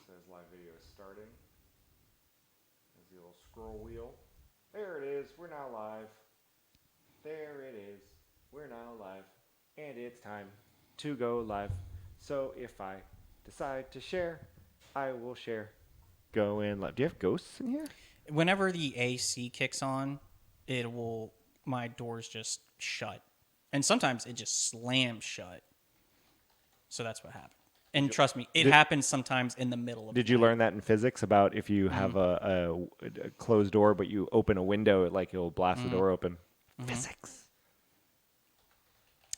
says live video is starting. There's the little scroll wheel. There it is. We're now live. There it is. We're now live. And it's time to go live. So if I decide to share, I will share. Go in live. Do you have ghosts in here? Whenever the AC kicks on, my doors just shut. And sometimes it just slams shut. So that's what happened. And trust me, it happens sometimes in the middle of Did the you night. learn that in physics about if you have a closed door but you open a window, it'll blast the door open? Physics.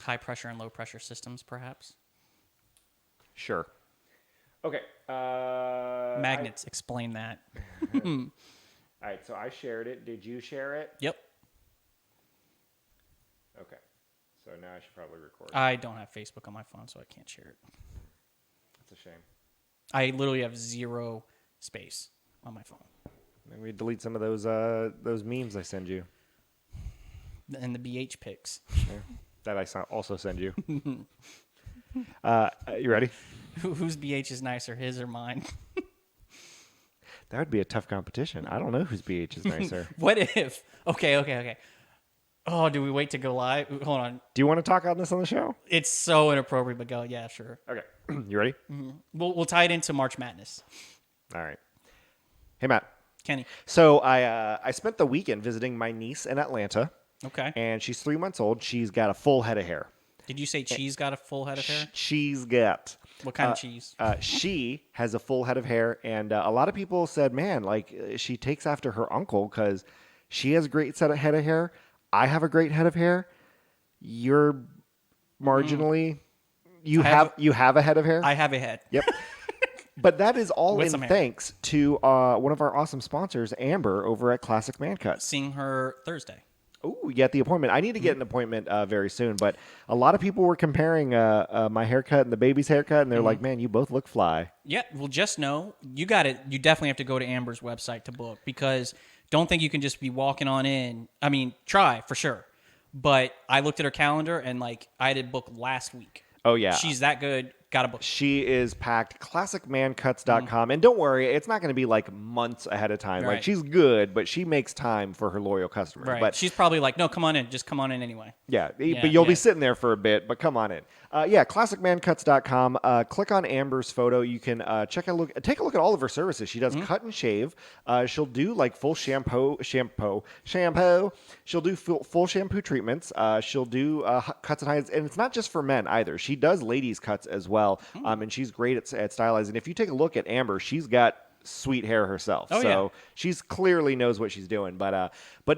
High pressure and low pressure systems, perhaps? Sure. Okay. Magnets, explain that. All right, so I shared it. Did you share it? Yep. Okay. So now I should probably record. I don't have Facebook on my phone, so I can't share it. That's a shame. I literally have zero space on my phone. Maybe delete some of those memes I send you. And the BH pics. Yeah, that I also send you. You ready? Whose BH is nicer, his or mine? That would be a tough competition. I don't know whose BH is nicer. What if? Okay. Oh, do we wait to go live? Hold on. Do you want to talk on this on the show? It's so inappropriate, but go. Yeah, sure. Okay. You ready? We'll tie it into March Madness. All right. Hey, Matt. Kenny. So I spent the weekend visiting my niece in Atlanta. Okay. And she's 3 months old. She's got a full head of hair. Did you say cheese got a full head of hair? She's got. What kind of cheese? She has a full head of hair, and a lot of people said, "Man, she takes after her uncle because she has a great head of hair. I have a great head of hair. You're marginally, you have a head of hair. I have a head. Yep." But that is all With in some hair. thanks to one of our awesome sponsors, Amber, over at Classic Man Cuts. Seeing her Thursday. Oh, you got the appointment. I need to get an appointment very soon. But a lot of people were comparing my haircut and the baby's haircut, and they're like, "Man, you both look fly." Yeah, well, just know you got it. You definitely have to go to Amber's website to book because don't think you can just be walking on in. I mean, try for sure. But I looked at her calendar and I did book last week. Oh, yeah. She's that good. Got to book. She is packed. ClassicManCuts.com. And don't worry, it's not going to be months ahead of time. Right. She's good, but she makes time for her loyal customers. Right. But She's probably like, no, come on in. Just come on in anyway. yeah, Yeah, but you'll be yeah. sitting there for a bit, but come on in. ClassicManCuts.com. Click on Amber's photo. You can take a look at all of her services. She does cut and shave. She'll do full shampoo. She'll do full shampoo treatments. She'll do cuts and highlights, and it's not just for men either. She does ladies cuts as well, and she's great at stylizing. If you take a look at Amber, she's got sweet hair herself. Oh, so yeah. she's clearly knows what she's doing. But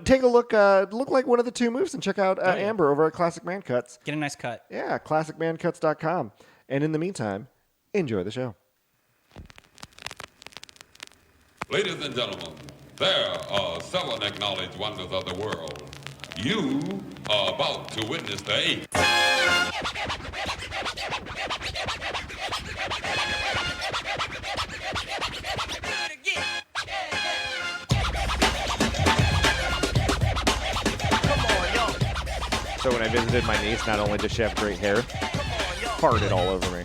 take a look, look like one of the two moves and check out yeah. Amber over at Classic Man Cuts. Get a nice cut. Yeah, ClassicManCuts.com. And in the meantime, enjoy the show. Ladies and gentlemen, there are 7 acknowledged wonders of the world. You are about to witness the 8th. So when I visited my niece, not only does she have great hair, farted all over me.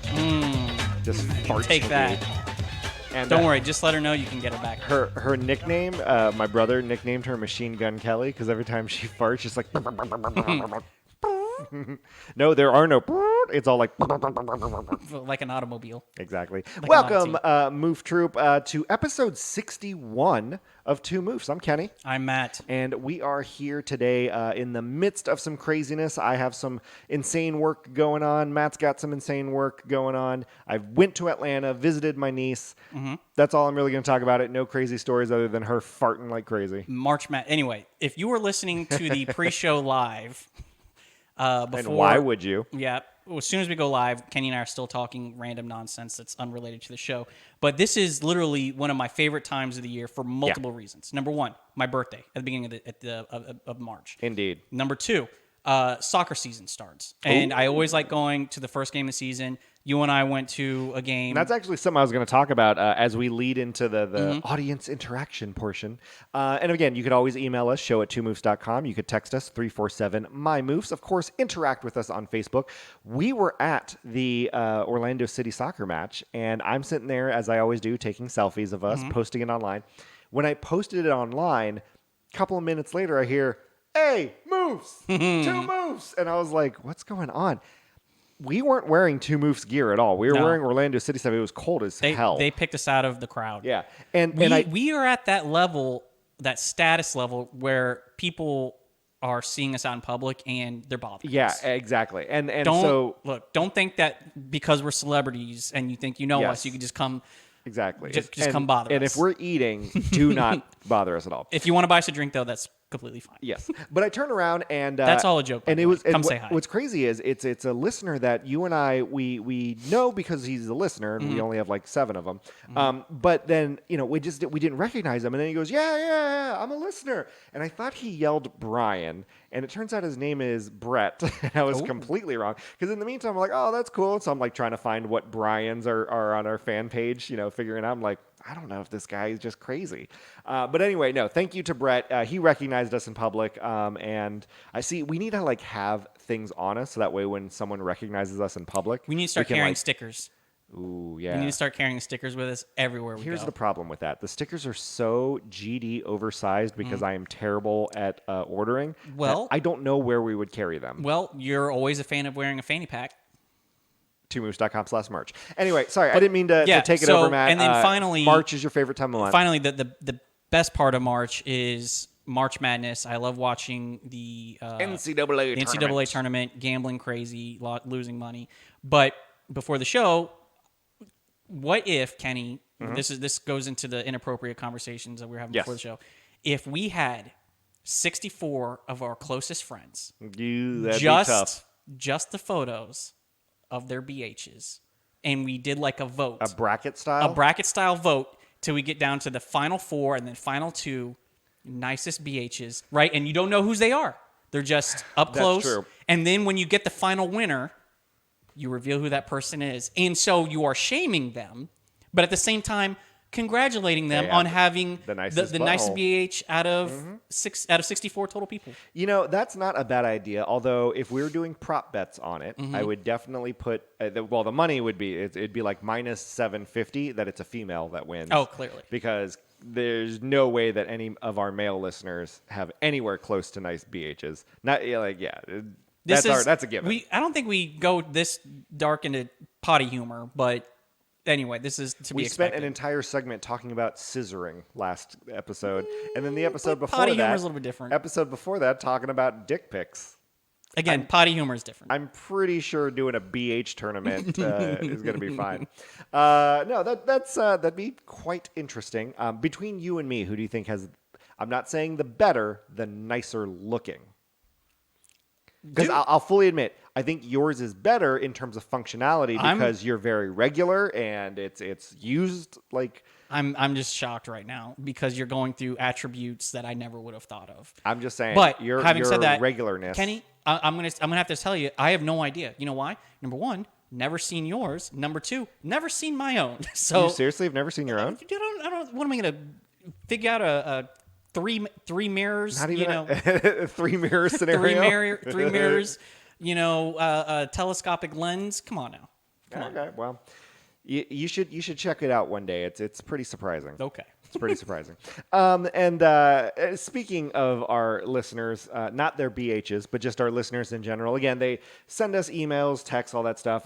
Just farts. Take from that. me. And Don't worry. Just let her know you can get her back. Her nickname, my brother nicknamed her Machine Gun Kelly because every time she farts, she's like. No, there are no. It's all like. Like an automobile. Exactly. Like Welcome, an Moof Troop, to episode 61 of Two Moofs. I'm Kenny. I'm Matt. And we are here today in the midst of some craziness. I have some insane work going on. Matt's got some insane work going on. I went to Atlanta, visited my niece. That's all I'm really going to talk about it. No crazy stories other than her farting like crazy. March Madness. Anyway, if you were listening to the pre-show live, before, And why would you? Yeah. As soon as we go live, Kenny and I are still talking random nonsense that's unrelated to the show. But this is literally one of my favorite times of the year for multiple reasons. Number one, my birthday at the beginning of March. Indeed. Number two, soccer season starts. And I always like going to the first game of the season. You and I went to a game. And that's actually something I was going to talk about as we lead into the audience interaction portion. And again, you could always email us, show@2moves.com. You could text us, 347-MY-MOVES. Of course, interact with us on Facebook. We were at the Orlando City soccer match, and I'm sitting there, as I always do, taking selfies of us, posting it online. When I posted it online, a couple of minutes later, I hear, "Hey, moves! 2 moves!" And I was like, what's going on? We weren't wearing 2 Moves gear at all. We were wearing Orlando City stuff. It was cold as hell. They picked us out of the crowd. Yeah. We are at that level, that status level, where people are seeing us out in public and they're bothering us. Yeah, exactly. And Don't think that because we're celebrities and you think you know Yes. us, you can just come. Exactly. Just come bother and us. if we're eating, do not bother us at all. If you want to buy us a drink, though, that's completely fine. Yes, but I turned around and That's all a joke, by And the it way. was and Come say hi. What's crazy is it's a listener that you and I we know because he's a listener and Mm-hmm. we only have like 7 of them. But then we didn't recognize him, and then he goes, yeah, I'm a listener, and I thought he yelled Brian, and it turns out his name is Brett. And I was completely wrong because in the meantime I'm like, oh, that's cool. So I'm like trying to find what Brians are on our fan page, figuring out. I'm like, I don't know if this guy is just crazy. But anyway, no, thank you to Brett. He recognized us in public. And I see we need to have things on us so that way when someone recognizes us in public, We need to start can, carrying stickers. Ooh, yeah. We need to start carrying stickers with us everywhere we Here's go. the problem with that. The stickers are so GD oversized because I am terrible at ordering. Well- that I don't know where we would carry them. Well, you're always a fan of wearing a fanny pack. 2moves.com/merch. Anyway, sorry, I didn't mean to take it so- over, Matt. and then finally- March is your favorite time of month. Finally, the best part of March is March Madness. I love watching the NCAA tournament, gambling crazy, losing money. But before the show, what if, Kenny, this goes into the inappropriate conversations that we were having before the show. If we had 64 of our closest friends, That'd be tough. just the photos of their BHs, and we did like a vote. A bracket style Vote till we get down to the final 4 and then final 2 nicest BHs, right? And you don't know whose they are. They're just up That's close. true. And then when you get the final winner, you reveal who that person is. And so you are shaming them, but at the same time congratulating them on having the nicest nicest butthole. BH out of 64 total people. That's not a bad idea. Although if we were doing prop bets on it, I would definitely put the money would be it'd be like minus 750 that it's a female that wins. Oh, clearly. Because there's no way that any of our male listeners have anywhere close to nice BHs. That's a given. I don't think we go this dark into potty humor, but anyway, this is to be We expected. spent an entire segment talking about scissoring last episode, and then the episode but before potty that, humor is a little bit different. Episode before that, talking about dick pics. Again, potty humor is different. I'm pretty sure doing a BH tournament is going to be fine. That'd be quite interesting. Between you and me, who do you think has? I'm not saying the better, the nicer looking. Because I'll fully admit, I think yours is better in terms of functionality because you're very regular and it's used like. I'm just shocked right now because you're going through attributes that I never would have thought of. I'm just saying. But your said that, regularness, Kenny, I'm gonna have to tell you, I have no idea. You know why? Number 1, never seen yours. Number 2, never seen my own. So you seriously have never seen your own? I don't. What am I gonna figure out a three mirrors? Not even a 3 mirror scenario. three mirrors. A telescopic lens. Come on now. Come on. Okay, well, you should check it out one day. It's pretty surprising. Okay. It's pretty surprising. Speaking of our listeners, not their BHs, but just our listeners in general. Again, they send us emails, texts, all that stuff.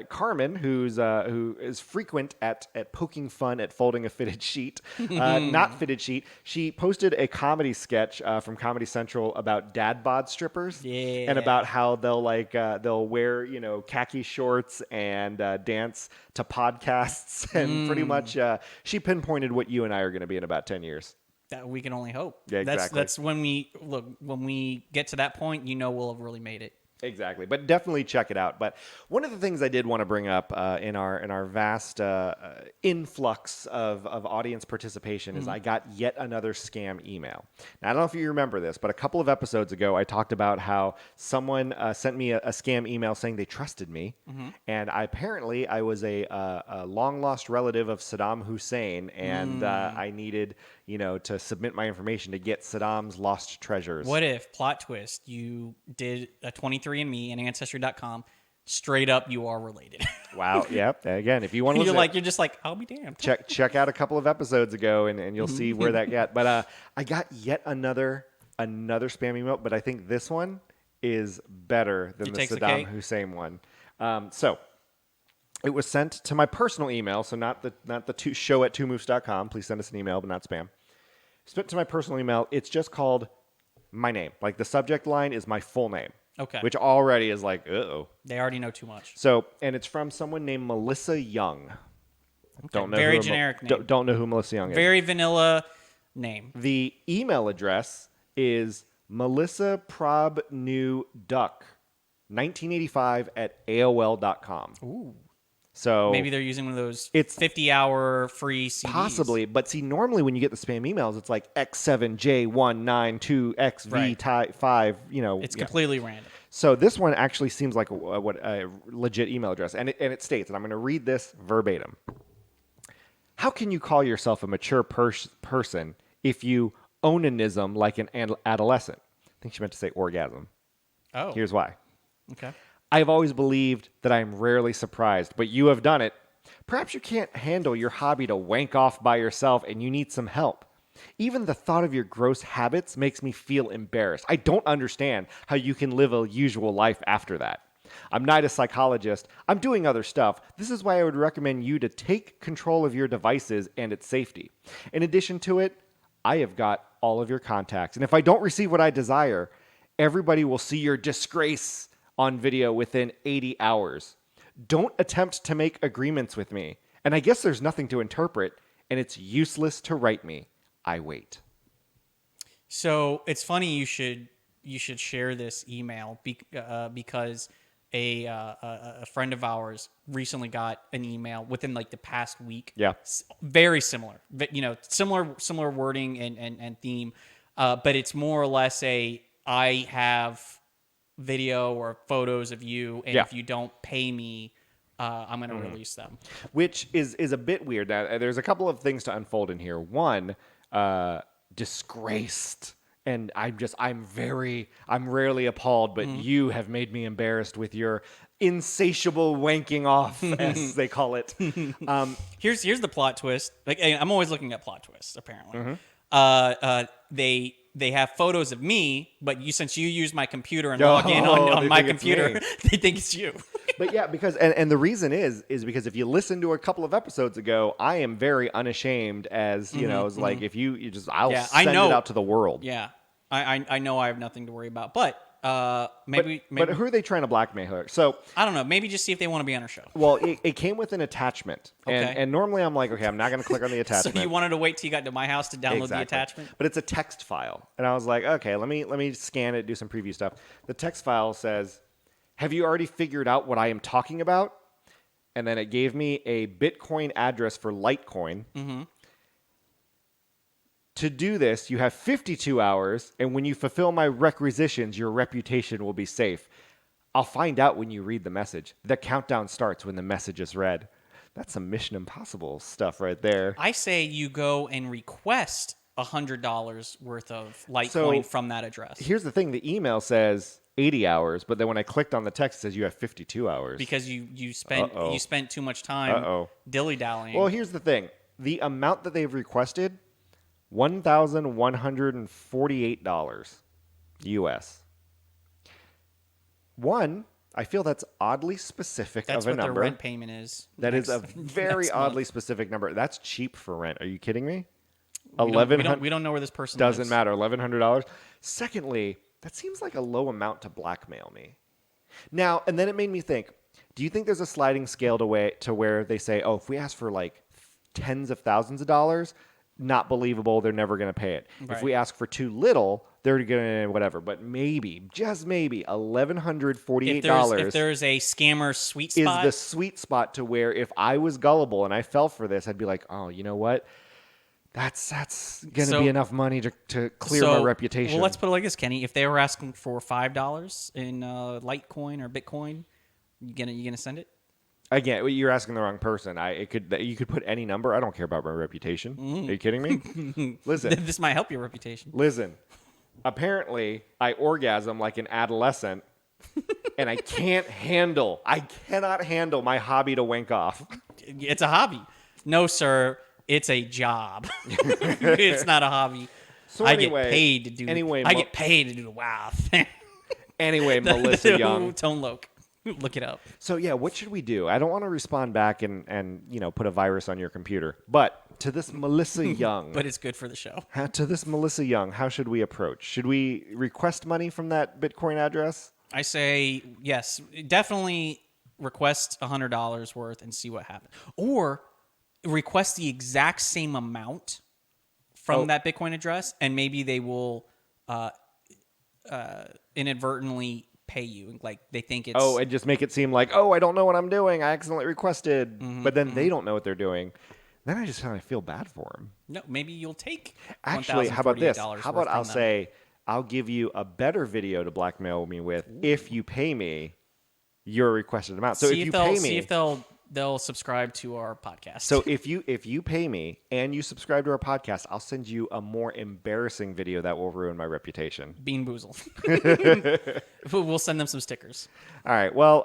Carmen, who is frequent at poking fun at folding a fitted sheet, not fitted sheet. She posted a comedy sketch from Comedy Central about dad bod strippers, and about how they'll wear khaki shorts and dance to podcasts, and pretty much she pinpointed what you and I are going to be in about 10 years. That we can only hope. Yeah, exactly. That's when we get to that point, we'll have really made it. Exactly, but definitely check it out. But one of the things I did want to bring up in our vast influx of audience participation is I got yet another scam email. Now, I don't know if you remember this, but a couple of episodes ago, I talked about how someone sent me a scam email saying they trusted me, and apparently I was a long lost relative of Saddam Hussein, and I needed to submit my information to get Saddam's lost treasures. What if, plot twist, you did a 23andMe and Ancestry.com, straight up you are related? Wow. Yep. Again, if you want to You're just like, I'll be damned. check out a couple of episodes ago, and you'll see where that got. But I got yet another spam email, but I think this one is better than the takes the Saddam cake? Hussein one. So it was sent to my personal email, so not the show at twomoves.com. Please send us an email, but not spam. Sent to my personal email. It's just called my name. Like the subject line is my full name. Okay. Which already is like, uh-oh. They already know too much. So, and it's from someone named Melissa Young. Don't know Very who generic name. Don't know who Melissa Young is. Very vanilla name. The email address is Melissa Prob New Duck 1985 at AOL.com. Ooh. So Maybe they're using one of those It's 50-hour free CDs. possibly, but see, normally when you get the spam emails, it's like X7J192XV5, It's completely random. So this one actually seems like a legit email address, and it states, and I'm going to read this verbatim. How can you call yourself a mature person if you onanism like an adolescent? I think she meant to say orgasm. Oh. Here's why. Okay. I've always believed that I am rarely surprised, but you have done it. Perhaps you can't handle your hobby to wank off by yourself and you need some help. Even the thought of your gross habits makes me feel embarrassed. I don't understand how you can live a usual life after that. I'm not a psychologist. I'm doing other stuff. This is why I would recommend you to take control of your devices and its safety. In addition to it, I have got all of your contacts. And if I don't receive what I desire, everybody will see your disgrace on video within 80 hours. Don't attempt to make agreements with me. And I guess there's nothing to interpret, and it's useless to write me. I wait. So it's funny you should share this email because a friend of ours recently got an email within like the past week. Yeah. Very similar, similar wording and theme, but it's more or less I have video or photos of you, and if you don't pay me, I'm going to release them. Which is a bit weird. Now, there's a couple of things to unfold in here. One, disgraced. And I'm rarely appalled, but you have made me embarrassed with your insatiable wanking off, as they call it. Here's the plot twist. Like, I'm always looking at plot twists, apparently. They have photos of me, but since you use my computer and log in on my computer, they think it's you. But yeah, because and the reason is because if you listen to a couple of episodes ago, I am very unashamed as it's like if you just send it out to the world. Yeah, I know I have nothing to worry about, but maybe. But who are they trying to blackmail her? So I don't know. Maybe just see if they want to be on our show. Well, it came with an attachment, Okay. and normally I'm like, okay, I'm not going to click on the attachment. So you wanted to wait till you got to my house to download the attachment? But it's a text file, and I was like, okay, let me scan it, do some preview stuff. The text file says, "Have you already figured out what I am talking about?" And then it gave me a Bitcoin address for Litecoin. Mm-hmm. To do this, you have 52 hours, and when you fulfill my requisitions, your reputation will be safe. I'll find out when you read the message. The countdown starts when the message is read. That's some Mission Impossible stuff right there. I say you go and request $100 worth of Litecoin from that address. Here's the thing. The email says 80 hours, but then when I clicked on the text, it says you have 52 hours. Because you spent too much time dilly-dallying. Well, here's the thing. The amount that they've requested, $1,148 US. One, I feel that's oddly specific that's of a what number. their rent payment is. That is a very oddly specific number. That's cheap for rent. Are you kidding me? We don't know where this person doesn't lives. matter. $1,100. Secondly, that seems like a low amount to blackmail me. Now, and then it made me think, do you think there's a sliding scale to where they say, oh, if we ask for like tens of thousands of dollars, not believable, they're never going to pay it. Right. If we ask for too little, they're gonna whatever. But maybe, just maybe, $1,148 If there's a scammer sweet is spot, the sweet spot to where if I was gullible and I fell for this, I'd be like, oh, you know what? That's gonna So- be enough money to clear my reputation. Well, let's put it like this, Kenny. If they were asking for $5 in Litecoin or Bitcoin, you gonna send it? Again, you're asking the wrong person. You could put any number. I don't care about my reputation. Are you kidding me? Listen, This might help your reputation. listen. Apparently, I orgasm like an adolescent, and I cannot handle my hobby to wank off. It's a hobby. No, sir. It's a job. It's not a hobby. So I anyway- get paid to do. anyway, I get paid to do the wow thing. Anyway, Melissa Young. Tone Loc. Look it up. So yeah, what should we do? I don't want to respond back and put a virus on your computer. But to this Melissa Young, But it's good for the show. how should we approach? Should we request money from that Bitcoin address? I say yes. Definitely request $100 worth and see what happens. Or request the exact same amount from that Bitcoin address, and maybe they will inadvertently pay you. Like they think it's Oh, and just make it seem like, oh, I don't know what I'm doing. I accidentally requested, Mm-hmm, but then they don't know what they're doing. Then I just kind of feel bad for them. no. Maybe you'll take. Actually, how about this? $1,048 How worth about I'll from them. say, I'll give you a better video to blackmail me with if you pay me your requested amount. So see if you they'll pay see me, if they'll subscribe to our podcast. so if you pay me and you subscribe to our podcast, I'll send you a more embarrassing video that will ruin my reputation. Bean Boozle. We'll send them some stickers. All right. Well,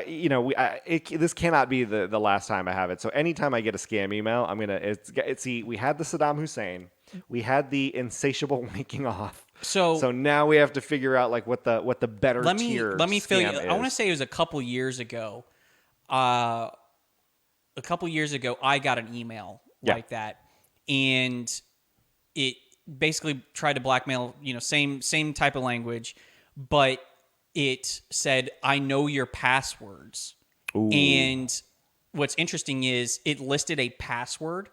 this cannot be the last time I have it. So anytime I get a scam email, I'm gonna see. We had the Saddam Hussein, we had the insatiable wanking off. So now we have to figure out like what the better tier. Let me fill you. scam I want to is. say it was a couple years ago. I got an email Yeah. like that, and it basically tried to blackmail. Same type of language, but it said, "I know your passwords." Ooh. And what's interesting is it listed a password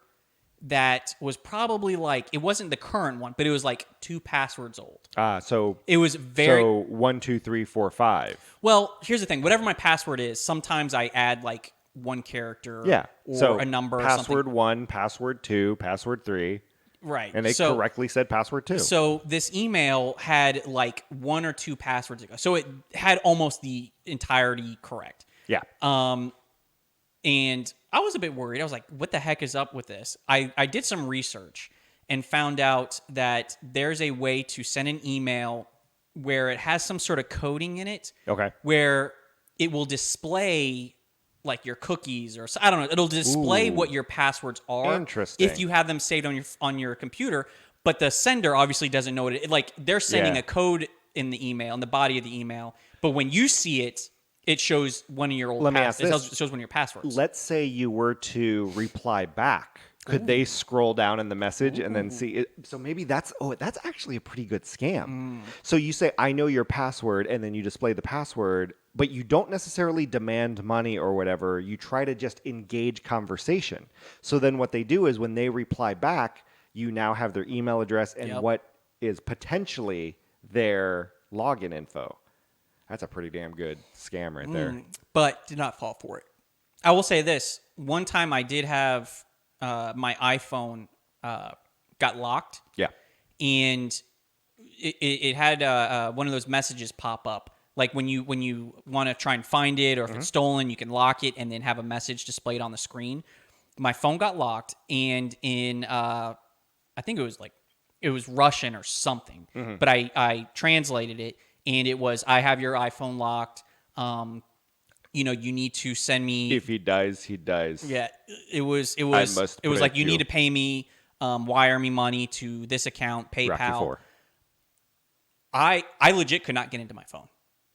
that was probably like, it wasn't the current one, but it was like 2 passwords old. So It was very 1, 2, 3, 4, 5. well. Here's the thing: whatever my password is, sometimes I add like one character, Yeah. or so a number, or password something. 1, password 2, password 3, Right. and they correctly said password 2. So this email had like 1 or 2 passwords ago, so it had almost the entirety correct. yeah. And I was a bit worried. I was like, what the heck is up with this? I did some research and found out that there's a way to send an email where it has some sort of coding in it. Okay. Where it will display like your cookies, or I don't know. It'll display Ooh. what your passwords are. Interesting. If you have them saved on your computer, but the sender obviously doesn't know it. Like they're sending Yeah. a code in the email, in the body of the email, but when you see it, it shows one of your old. Let me ask it this. shows one of your passwords. Let's say you were to reply back. Could they scroll down in the message and then see it? So maybe that's actually a pretty good scam. So you say, I know your password, and then you display the password, but you don't necessarily demand money or whatever. You try to just engage conversation. So then what they do is when they reply back, you now have their email address and Yep. what is potentially their login info. That's a pretty damn good scam right there. But did not fall for it. I will say this: one time I did have my iPhone got locked, Yeah. and it had one of those messages pop up. Like when you want to try and find it, or if it's stolen, you can lock it and then have a message displayed on the screen. My phone got locked, and in I think it was Russian or something, but I translated it, and it was, I have your iPhone locked. You need to send me. If he dies, he dies. Yeah, it was must like, break you need you. to pay me, wire me money to this account, Rocky PayPal. 4. I legit could not get into my phone.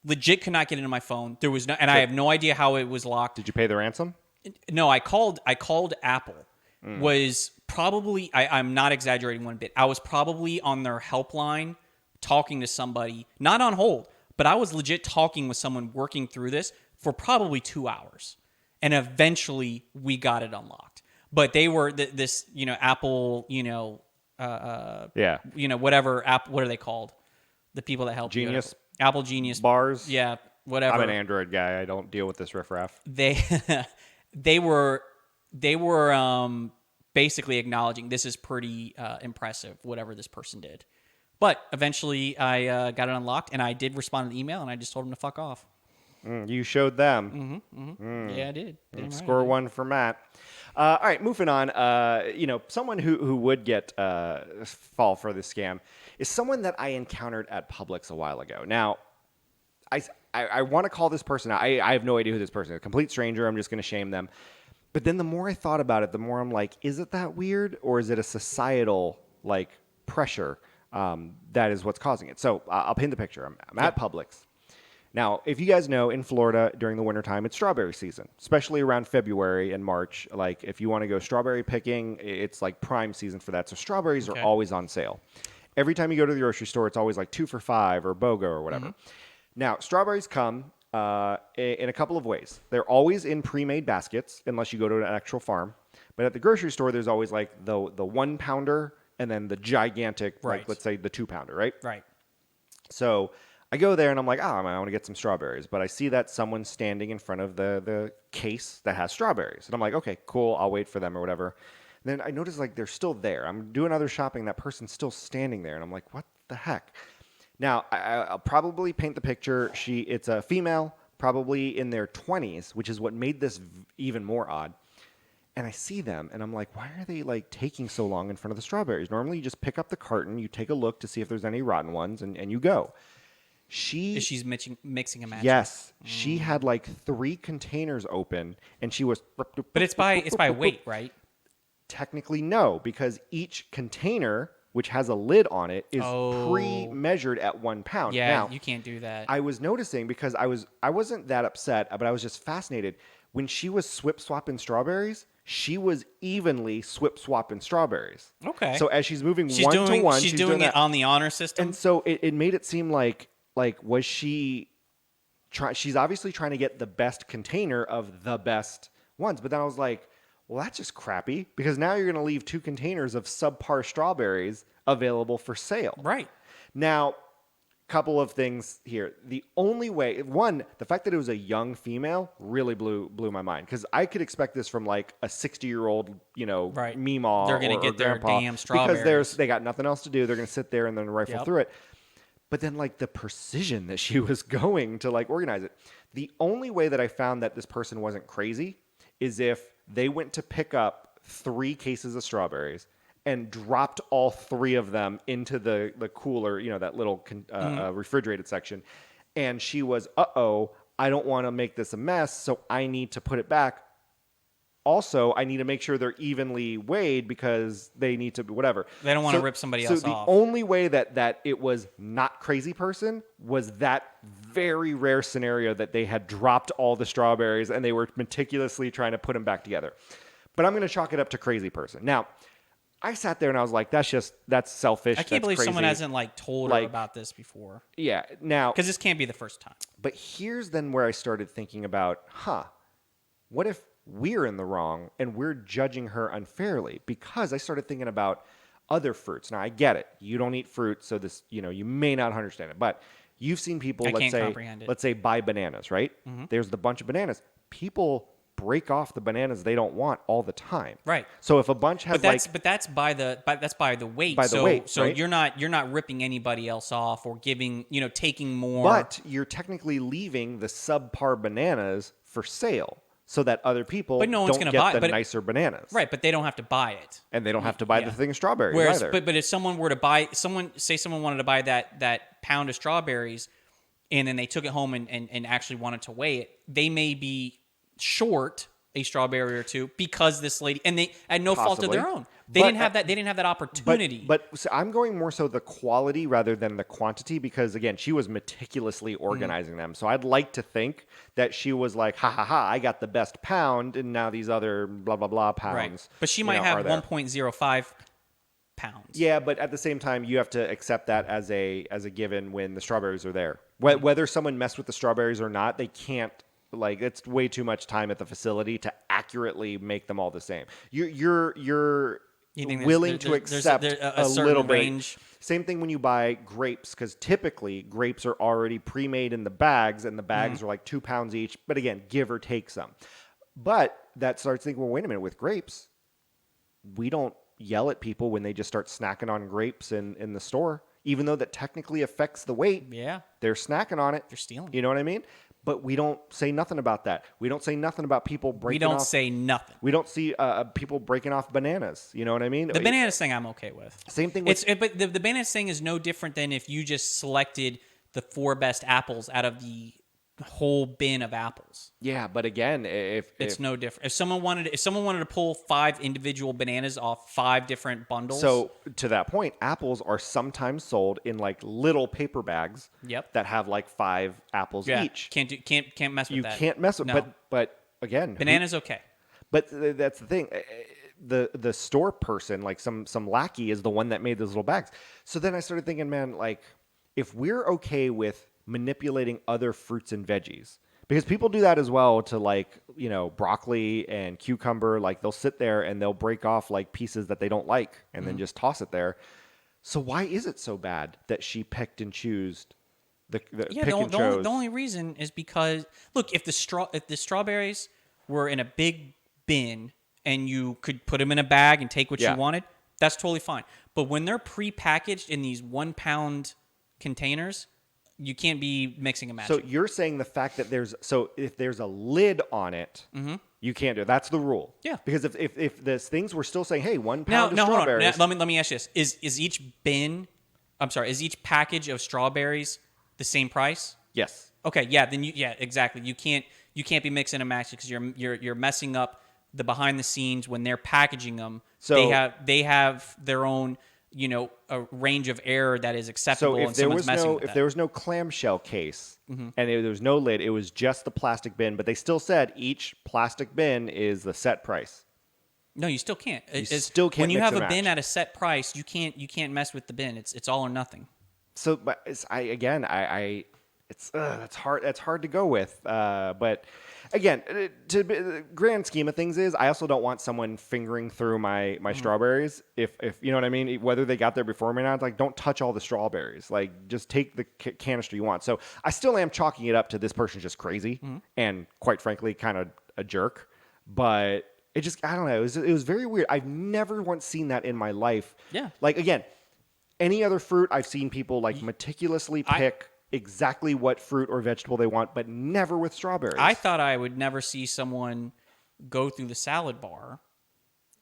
Legit could not get into my phone. There was no, and I have no idea how it was locked. Did you pay the ransom? No, I called Apple. Was probably, I'm not exaggerating one bit. I was probably on their helpline talking to somebody, not on hold, but I was legit talking with someone working through this for probably 2 hours. And eventually we got it unlocked. But they were this, Apple, Yeah. whatever app, what are they called? The people that help you. Genius Apple Genius. bars. Yeah, whatever. I'm an Android guy. I don't deal with this riffraff. They they were basically acknowledging this is pretty impressive, whatever this person did. But eventually I got it unlocked, and I did respond to the email, and I just told him to fuck off. You showed them. Yeah, I did. Damn right I Score did. one for Matt. All right, moving on. Someone who would get fall for this scam is someone that I encountered at Publix a while ago. Now, I want to call this person out. I have no idea who this person is. A complete stranger. I'm just going to shame them. But then the more I thought about it, the more I'm like, is it that weird, or is it a societal pressure that is what's causing it? So I'll paint the picture. I'm at Publix. Now, if you guys know, in Florida during the wintertime, it's strawberry season, especially around February and March. Like, if you want to go strawberry picking, it's like prime season for that. So strawberries are always on sale. Every time you go to the grocery store, it's always like 2 for $5 or BOGO or whatever. Now, strawberries come in a couple of ways. They're always in pre-made baskets, unless you go to an actual farm. But at the grocery store, there's always like the 1 pounder and then the gigantic, like let's say the 2 pounder, right? Right. So I go there and I'm like, I want to get some strawberries. But I see that someone's standing in front of the case that has strawberries. And I'm like, okay, cool. I'll wait for them or whatever. And then I notice they're still there. I'm doing other shopping. That person's still standing there. And I'm like, what the heck? Now, I'll probably paint the picture. It's a female, probably in their 20s, which is what made this even more odd. And I see them, and I'm like, why are they taking so long in front of the strawberries? Normally, you just pick up the carton, you take a look to see if there's any rotten ones, and you go. She's mixing and matching. Yes, she had 3 containers open, and she was. But it's by weight, right? Technically, no, because each container, which has a lid on it, is pre-measured at 1 pound. Yeah, now, you can't do that. I was noticing because I wasn't that upset, but I was just fascinated. When she was swip-swapping strawberries, she was evenly swip-swapping strawberries. Okay. So as she's moving one to one, she's doing it that. on the honor system. And so it made it seem like was she she's obviously trying to get the best container of the best ones. But then I was like, well, that's just crappy, because now you're going to leave 2 containers of subpar strawberries available for sale. Right. Now, couple of things here. The only way, one, the fact that it was a young female really blew my mind, because I could expect this from a 60-year-old, Right. meemaw. They're gonna or get their grandpa, damn strawberries. because they got nothing else to do. They're going to sit there and then rifle Yep. through it. But then the precision that she was going to organize it. The only way that I found that this person wasn't crazy is if they went to pick up 3 cases of strawberries and dropped all 3 of them into the cooler, that little refrigerated section. And she was, I don't want to make this a mess, so I need to put it back. Also, I need to make sure they're evenly weighed, because they need to be whatever. They don't want to rip somebody else off. So the only way that it was not crazy person was that very rare scenario that they had dropped all the strawberries and they were meticulously trying to put them back together. But I'm going to chalk it up to crazy person. Now, I sat there and I was like, that's selfish. I can't believe crazy. someone hasn't told her about this before. Yeah. Now, Because this can't be the first time. but here's then where I started thinking about, what if we're in the wrong and we're judging her unfairly? Because I started thinking about other fruits. Now, I get it. You don't eat fruit, so this, you may not understand it. But you've seen people, I can't comprehend it. let's say buy bananas, right? There's the bunch of bananas. People break off the bananas they don't want all the time. Right. So if a bunch has But that's by the weight. By the weight, So right? you're not ripping anybody else off or giving, taking more. but you're technically leaving the subpar bananas for sale, so that other people But no one's don't gonna get buy- the but- nicer bananas. Right, but they don't have to buy it. And they don't have to buy Yeah. the thing of strawberries Whereas, either. but if someone were to buy, someone wanted to buy that pound of strawberries, and then they took it home and actually wanted to weigh it, they may be short a strawberry or 2 because this lady, and they at no fault of Possibly. their own. They But, didn't have that. They didn't have that opportunity. But so I'm going more so the quality rather than the quantity, because again, she was meticulously Mm-hmm. organizing them. So I'd like to think that she was like, ha ha ha, I got the best pound, and now these other blah blah blah pounds. right, but she might are have there. 1.05 pounds. Yeah, but at the same time, you have to accept that as a given when the strawberries are there. Whether someone messed with the strawberries or not, they can't. It's way too much time at the facility to accurately make them all the same. You're You think willing to accept there's a certain little bit. range? Same thing when you buy grapes, because typically grapes are already pre-made in the bags, and the bags are like 2 pounds each. But again, give or take some. But that starts thinking, well, wait a minute, with grapes, we don't yell at people when they just start snacking on grapes in the store, even though that technically affects the weight. Yeah. They're snacking on it. They're stealing. You know what I mean? But we don't say nothing about that. We don't say nothing about people breaking We don't off. say nothing. We don't see people breaking off bananas. You know what I mean? The bananas thing I'm okay with. Same thing with... But the bananas thing is no different than if you just selected the 4 best apples out of the whole bin of apples. Yeah, but again, It's no different. If someone wanted to pull 5 individual bananas off 5 different bundles. So to that point, apples are sometimes sold in like little paper bags. Yep. That have like 5 apples yeah, each. can't mess with You that. can't mess with. No. But again, Bananas okay. But that's the thing. The store person, like some lackey, is the one that made those little bags. So then I started thinking, man, like if we're okay with manipulating other fruits and veggies, because people do that as well to like, you know, broccoli and cucumber, like they'll sit there and they'll break off like pieces that they don't like and then just toss it there. So why is it so bad that she picked and chose pick and chose? The only reason is because look, if the strawberries were in a big bin and you could put them in a bag and take what you wanted, that's totally fine. But when they're pre-packaged in these 1 pound containers, you can't be mixing and matching. So you're saying the fact that if there's a lid on it, you can't do it. That's the rule. Yeah. Because if the things were still saying, hey, 1 pound of hold on. strawberries. Now, let me ask you this: is each package of strawberries the same price? Yes. Okay, yeah, then exactly. You can't be mixing and matching because you're messing up the behind the scenes when they're packaging them. So they have their own, you know, a range of error that is acceptable. So if and there someone's was messing no with if that. there was no clamshell case and there was no lid, it was just the plastic bin. But they still said each plastic bin is the set price. No, you still can't. Still can't when you mix have and a bin match. at a set price, you can't mess with the bin. It's all or nothing. So, but it's that's hard. That's hard to go with. But again, to the grand scheme of things is, I also don't want someone fingering through my strawberries. If you know what I mean, whether they got there before me or not, like don't touch all the strawberries. Like just take the canister you want. So I still am chalking it up to this person's just crazy and quite frankly, kind of a jerk. But it just, I don't know. It was very weird. I've never once seen that in my life. Yeah. Like again, any other fruit, I've seen people like meticulously pick exactly what fruit or vegetable they want, but never with strawberries. I thought I would never see someone go through the salad bar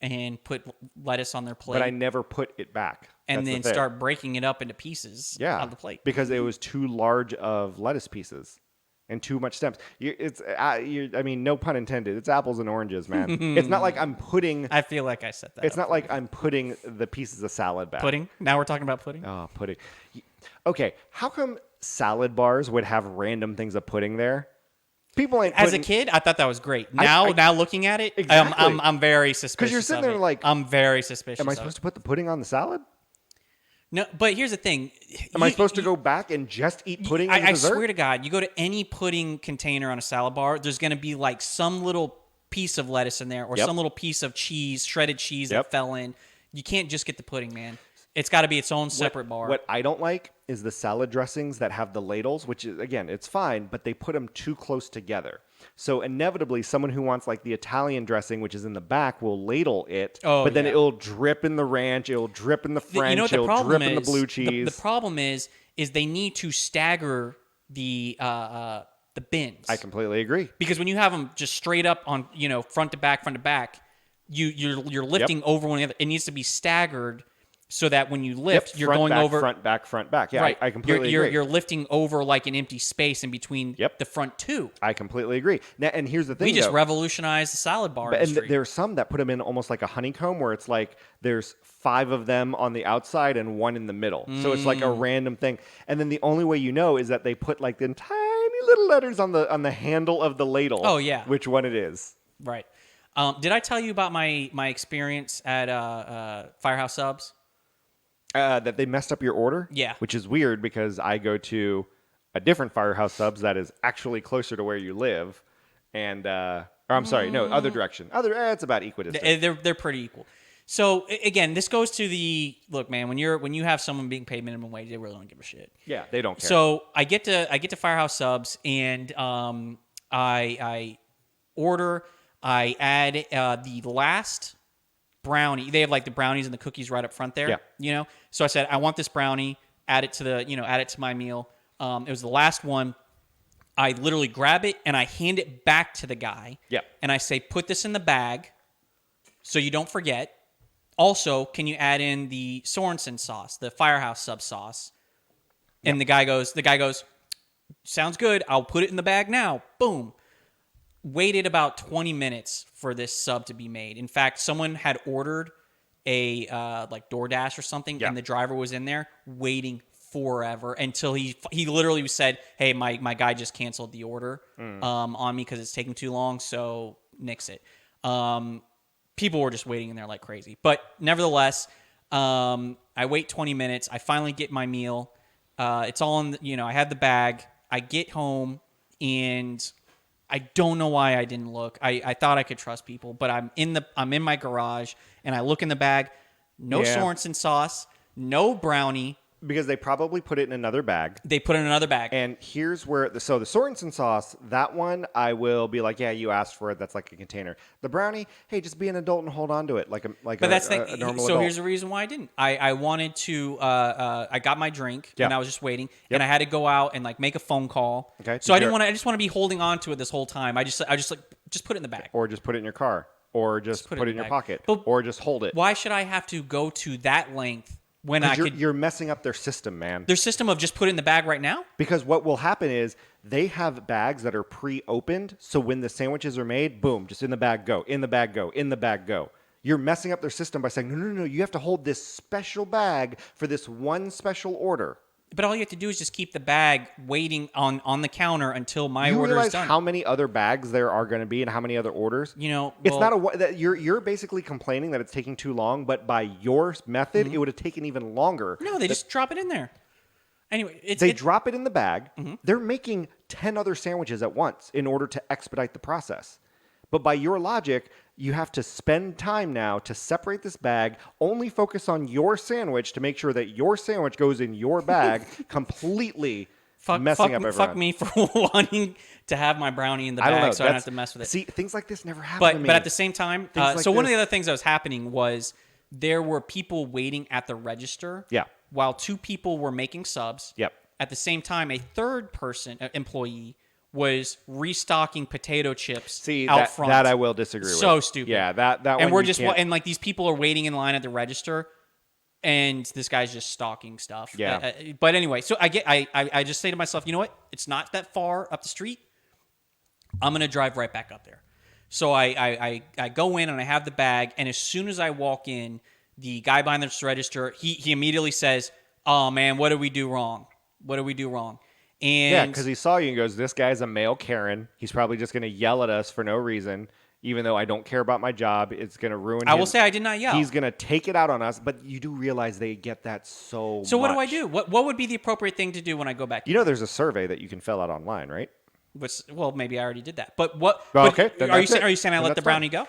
and put lettuce on their plate, but I never put it back. and That's the then thing. start breaking it up into pieces on the plate. because it was too large of lettuce pieces and too much stems. I mean, no pun intended. It's apples and oranges, man. It's not like I'm putting. I feel like I said that. It's not like I'm putting the pieces of salad back. pudding. Now we're talking about pudding. Oh, pudding. Okay, how come salad bars would have random things of pudding there? People ain't As a putting, kid, I thought that was great. Now looking at it, Exactly. I'm very suspicious. you're sitting of there it. like, I'm very suspicious. am I of supposed it. to put the pudding on the salad? No, but here's the thing. Am I supposed to go back and just eat pudding as a I dessert? swear to God, you go to any pudding container on a salad bar, there's going to be like some little piece of lettuce in there or Yep. some little piece of cheese, shredded cheese Yep. that fell in. You can't just get the pudding, man. It's got to be its own separate bar. What I don't like is the salad dressings that have the ladles, which is, again, it's fine, but they put them too close together. So inevitably, someone who wants like the Italian dressing, which is in the back, will ladle it, but then yeah. it'll drip in the ranch, it'll drip in the French, You know what the it'll problem drip is? in the blue cheese. The problem is they need to stagger the bins. I completely agree. Because when you have them just straight up on, you know, front to back, you're lifting over one another. It needs to be staggered so that when you lift, you're front, going back, over front, back. Yeah, right. I completely agree. You're lifting over like an empty space in between the front two. I completely agree. Now, and here's the thing, We just though. revolutionized the salad bar And industry. there's some that put them in almost like a honeycomb where it's like there's 5 of them on the outside and 1 in the middle. So it's like a random thing. And then the only way you know is that they put like the tiny little letters on the handle of the ladle. Oh, yeah. Which one it is. Right. Did I tell you about my experience at Firehouse Subs? That they messed up your order? Yeah. Which is weird because I go to a different Firehouse Subs that is actually closer to where you live. And, or I'm sorry, no, other direction. It's about equidistant. They're pretty equal. So again, this goes to the look, man. When you have someone being paid minimum wage, they really don't give a shit. Yeah, they don't care. So I get to Firehouse Subs, and I order. I add the last brownie. They have like the brownies and the cookies right up front there. Yeah. You know. So I said I want this brownie. Add it to my meal. It was the last one. I literally grab it and I hand it back to the guy. Yeah. And I say, put this in the bag, so you don't forget. Also, can you add in the Sorensen sauce, the Firehouse Sub sauce? And the guy goes, sounds good. I'll put it in the bag now. Boom. Waited about 20 minutes for this sub to be made. In fact, someone had ordered a like DoorDash or something, and the driver was in there waiting forever until he literally said, "Hey, my guy just canceled the order on me because it's taking too long, so nix it." People were just waiting in there like crazy. But nevertheless, I wait 20 minutes. I finally get my meal. It's all in, I had the bag. I get home, and I don't know why I didn't look. I thought I could trust people, but I'm in my garage, and I look in the bag. No Sorensen sauce, no brownie. Because they probably put it in another bag. They put it in another bag. And here's where the Sorensen sauce, that one I will be like, yeah, you asked for it. That's like a container. The brownie, hey, just be an adult and hold on to it like a normal so adult. here's the reason why I didn't. I wanted to. I got my drink and I was just waiting, and I had to go out and like make a phone call. Okay. So I didn't want to. I just want to be holding on to it this whole time. I just put it in the bag. Or just put it in your car. Or just put it in your pocket. But or just hold it. Why should I have to go to that length when you're messing up their system, man. Their system of just put it in the bag right now? Because what will happen is they have bags that are pre-opened, so when the sandwiches are made, boom, just in the bag, go, in the bag, go, in the bag, go. You're messing up their system by saying, no, you have to hold this special bag for this one special order. But all you have to do is just keep the bag waiting on the counter until my order is done. You realize how many other bags there are going to be and how many other orders? It's not that you're basically complaining that it's taking too long, but by your method, it would have taken even longer. No, they just drop it in there. Anyway, they drop it in the bag. Mm-hmm. They're making 10 other sandwiches at once in order to expedite the process. But by your logic, you have to spend time now to separate this bag, only focus on your sandwich to make sure that your sandwich goes in your bag, completely messing up everyone. Fuck me for wanting to have my brownie in the bag so I don't have to mess with it. See, things like this never happen to me. But at the same time, one of the other things that was happening was there were people waiting at the register while two people were making subs. Yep. At the same time, a third person, employee, was restocking potato chips out front. That I will disagree with. So stupid. Yeah, that and one we're just and like these people are waiting in line at the register, and this guy's just stocking stuff. Yeah. But anyway, so I just say to myself, you know what? It's not that far up the street. I'm gonna drive right back up there. So I go in and I have the bag, and as soon as I walk in, the guy behind the register he immediately says, "Oh man, what did we do wrong? What did we do wrong?" And yeah, because he saw you and goes, this guy's a male Karen. He's probably just going to yell at us for no reason, even though I don't care about my job. It's going to ruin I will say I did not yell. He's going to take it out on us, but you do realize they get that so So much. what do I do? What would be the appropriate thing to do when I go back? There's a survey that you can fill out online, right? Well, maybe I already did that. But what? Well, okay, are you saying I let the brownie go?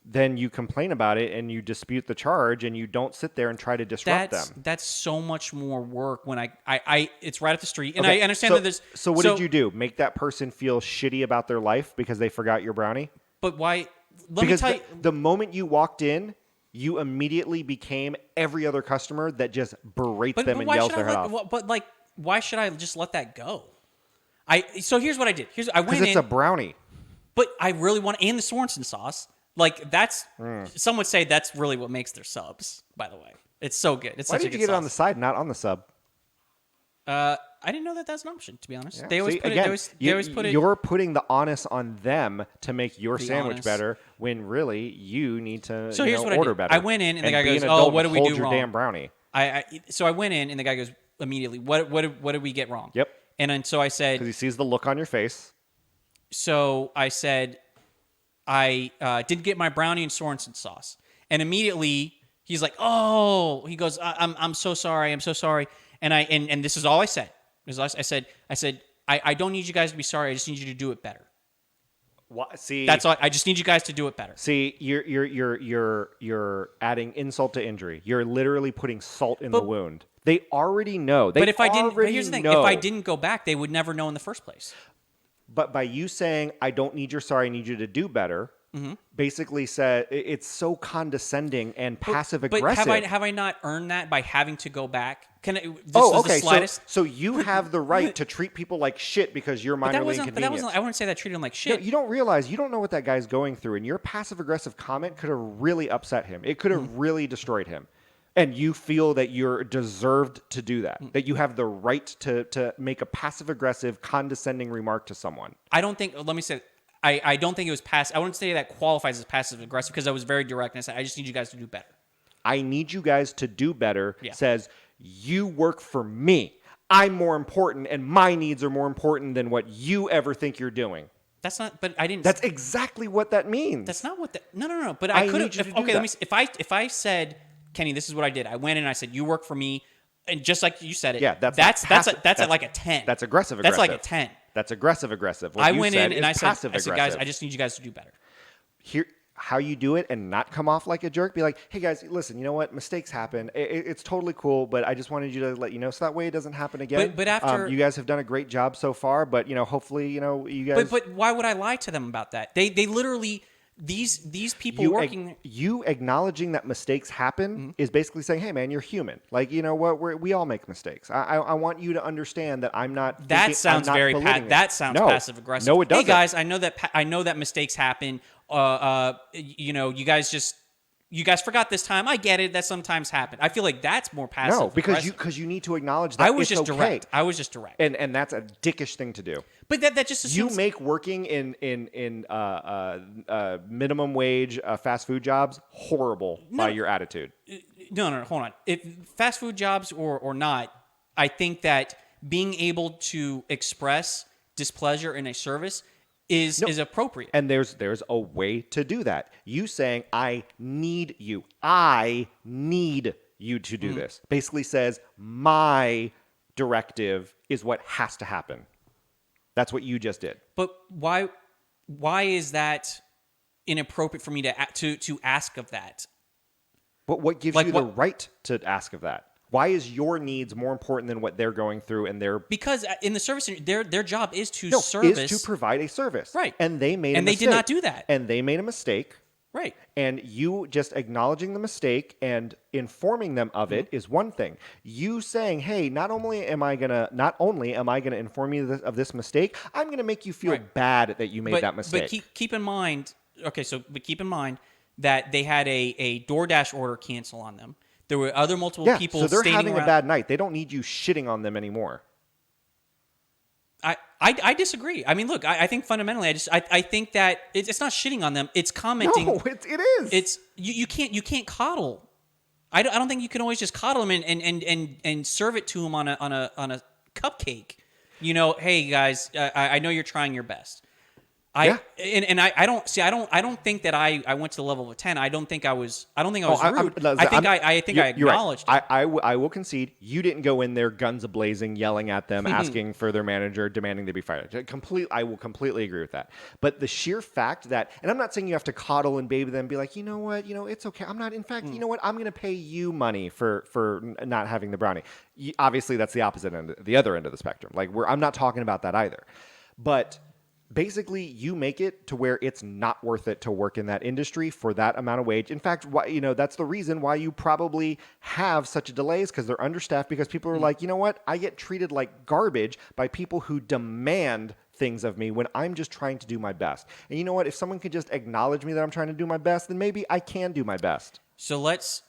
Then you complain about it and you dispute the charge and you don't sit there and try to disrupt them. That's so much more work when I it's right up the street. And Okay, I understand that there's... So what did you do? Make that person feel shitty about their life because they forgot your brownie? But why... Because the moment you walked in, you immediately became every other customer that just berates them and yells their head off. But like, why should I just let that go? So here's what I did. I went in... Because it's a brownie. But I really want... And the Sorensen sauce... Like, that's... Some would say that's really what makes their subs, by the way. It's so good. It's Why such a did good you get sauce. it on the side, not on the sub? I didn't know that that's an option, to be honest. Yeah. They always See, put again, it... They always put it... You're putting the onus on them to make your sandwich honest. better when really you need to So here's what order I did. better. I went in and the guy be goes, an "Oh, adult what and did we hold do your wrong?" damn brownie. So I went in and the guy goes immediately, what did we get wrong? Yep. And then so I said... Because he sees the look on your face. So I said, I did get my brownie and Sorensen sauce. And immediately he's like, "Oh," he goes, I'm so sorry. I'm so sorry. And and this is all I said. I said, I don't need you guys to be sorry. I just need you to do it better. See, That's all. I just need you guys to do it better. See, you're adding insult to injury. You're literally putting salt in the wound. They already know. But here's the thing: if I didn't go back, they would never know in the first place. But by you saying, "I don't need your sorry, I need you to do better," basically said it's so condescending and passive aggressive. But have I not earned that by having to go back? This okay. The slightest. So you have the right to treat people like shit because you're minorly inconvenienced. But that wasn't. I wouldn't say that I treated them like shit. No, you don't realize, you don't know what that guy's going through, and your passive aggressive comment could have really upset him. It could have really destroyed him. And you feel that you're deserved to do that, that you have the right to make a passive aggressive, condescending remark to someone. I don't think. Let me say. I don't think it was passive. I wouldn't say that qualifies as passive aggressive because I was very direct and I said, I just need you guys to do better. I need you guys to do better says, you work for me. I'm more important and my needs are more important than what you ever think you're doing. That's not, but I didn't. That's exactly what that means. That's not what no. But I could have, okay, let me see. If I said, Kenny, this is what I did. I went in and I said, you work for me. And just like you said it. Yeah, that's like a 10. That's aggressive. That's like a 10. That's aggressive. What I you went said in and is I said, passive guys, I just need you guys to do better. Here, how you do it and not come off like a jerk. Be like, hey guys, listen, you know what? Mistakes happen. It's totally cool, but I just wanted you to let you know so that way it doesn't happen again. But after you guys have done a great job so far, but hopefully, you guys. But why would I lie to them about that? They literally. These people working. You acknowledging that mistakes happen is basically saying, "Hey, man, you're human. Like, you know what? We all make mistakes. I want you to understand that I'm not." That sounds that sounds passive aggressive. No, it doesn't. Hey guys, I know that mistakes happen. You guys forgot this time. I get it. That sometimes happen. I feel like that's more passive. No, because you need to acknowledge that I was it's just okay. direct. I was just direct. And that's a dickish thing to do. But that just assumes you make working in minimum wage fast food jobs horrible by your attitude. No, hold on. If fast food jobs or not, I think that being able to express displeasure in a service is appropriate. And there's a way to do that. You saying, I need you to do this, basically says my directive is what has to happen. That's what you just did. But why is that inappropriate for me to ask of that? But what gives you the right to ask of that? Why is your needs more important than what they're going through and their? Because in the service, their job is to provide a service, right? And they made they did not do that, and they made a mistake, right? And you just acknowledging the mistake and informing them of it is one thing. You saying, "Hey, not only am I gonna inform you of this mistake, I'm gonna make you feel bad that you made that mistake." But keep in mind, keep in mind that they had a DoorDash order cancel on them. There were multiple people. So they're having around. a bad night. They don't need you shitting on them anymore. I disagree. I mean, look, I think fundamentally, I think that it's not shitting on them. It's commenting. No, it is. It's you can't coddle. I don't think you can always just coddle them and serve it to them on a cupcake. Hey guys, I know you're trying your best. I don't think that I went to the level of a 10. I don't think I was rude. I think I acknowledged right. I will concede you didn't go in there guns a-blazing, yelling at them, asking for their manager, demanding they be fired. I will completely agree with that. But the sheer fact that, and I'm not saying you have to coddle and baby them and be like, you know what, it's okay. I'm not, in fact, you know what, I'm going to pay you money for not having the brownie. Obviously, that's the opposite end, the other end of the spectrum. Like, I'm not talking about that either. But basically, you make it to where it's not worth it to work in that industry for that amount of wage. In fact, that's the reason why you probably have such a delay is because they're understaffed, because people are like, you know what? I get treated like garbage by people who demand things of me when I'm just trying to do my best. And you know what? If someone could just acknowledge me that I'm trying to do my best, then maybe I can do my best. So let's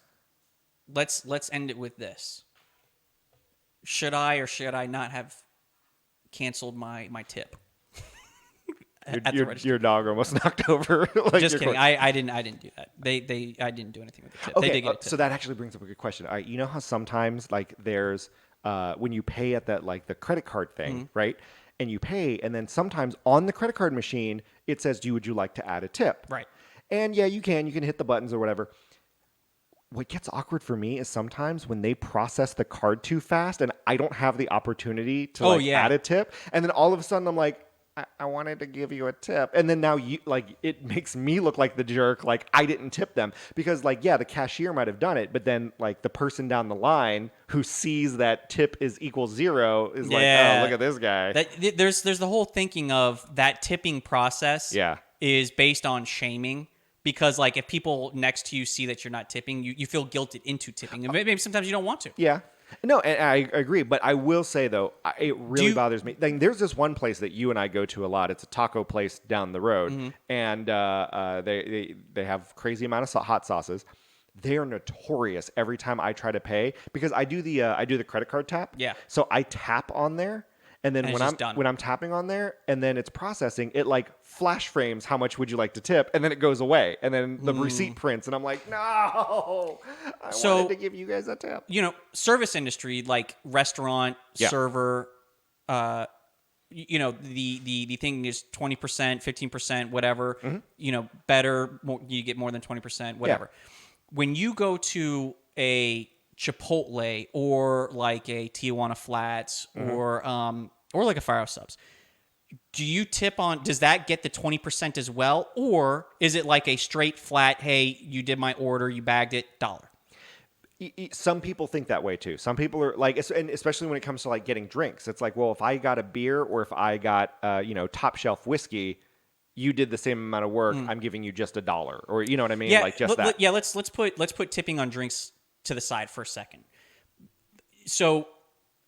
end it with this. Should I or should I not have canceled my tip? Your dog almost knocked over. Just kidding. I didn't do that. I didn't do anything with the tip. Okay, they did get a tip. So that actually brings up a good question. All right, you know how sometimes there's when you pay at that the credit card thing, right? And you pay, and then sometimes on the credit card machine it says, would you like to add a tip? Right. And yeah, you can hit the buttons or whatever. What gets awkward for me is sometimes when they process the card too fast and I don't have the opportunity to add a tip, and then all of a sudden I'm like, I wanted to give you a tip. And then now you like it makes me look like the jerk, like I didn't tip them. Because like, yeah, the cashier might have done it, but then like the person down the line who sees that tip is equals 0 is like, oh, look at this guy. There's the whole thinking of that tipping process Yeah. is based on shaming. Because like if people next to you see that you're not tipping, you feel guilted into tipping. And maybe sometimes you don't want to. Yeah. No, and I agree. But I will say, though, it really bothers me. Like, there's this one place that you and I go to a lot. It's a taco place down the road. And they have crazy amount of hot sauces. They are notorious every time I try to pay because I do the credit card tap. Yeah. So I tap on there. And then when I'm tapping on there and then it's processing, it like flash frames how much would you like to tip, and then it goes away, and then the receipt prints, and I'm like, no, I wanted to give you guys a tip. You know, service industry like restaurant, server, you know, the thing is 20%, 15%, whatever. You know, better, more, you get more than 20%, whatever. When you go to a Chipotle or like a Tijuana Flats or like a Firehouse Subs, do you tip on? Does that get the 20% as well, or is it like a straight flat? Hey, you did my order, you bagged it, $1. Some people think that way too. Some people are like, and especially when it comes to like getting drinks, it's like, well, if I got a beer or if I got top shelf whiskey, you did the same amount of work. I'm giving you just $1, or you know what I mean? Yeah, like just that. Yeah, let's put tipping on drinks to the side for a second. So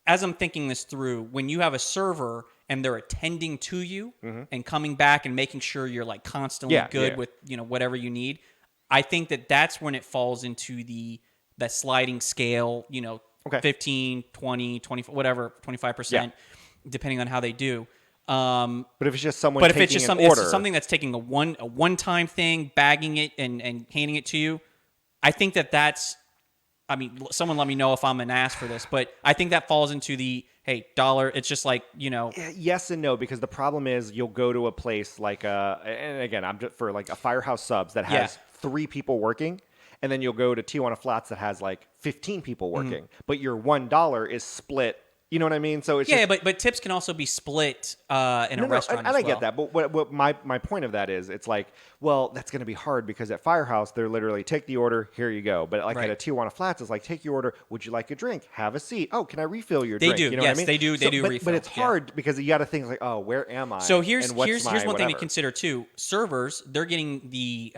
as I'm thinking this through, when you have a server and they're attending to you and coming back and making sure you're like constantly good with, you know, whatever you need, I think that's when it falls into that sliding scale, you know, 15, 20, 24, whatever, 25%, depending on how they do. But if it's just someone but if taking it's just an order, it's something that's taking a one-time thing, bagging it and handing it to you, I think that's, I mean, someone let me know if I'm an ass for this, but I think that falls into the, hey, $1. It's just like, you know. Yes and no, because the problem is you'll go to a place like and again, I'm just for like a Firehouse Subs that has 3 people working, and then you'll go to Tijuana Flats that has like 15 people working, but your $1 is split. You know what I mean? So it's but tips can also be split in a restaurant. And I get that, but what my point of that is, it's like, well, that's going to be hard because at Firehouse they're literally take the order, here you go. But like at a Tijuana Flats, it's like take your order. Would you like a drink? Have a seat. Oh, can I refill your drink? They do. You know Yes, what I mean? they do. They do refill. But it's hard because you got to think like, oh, where am I? So here's one whatever. thing to consider too. Servers, they're getting the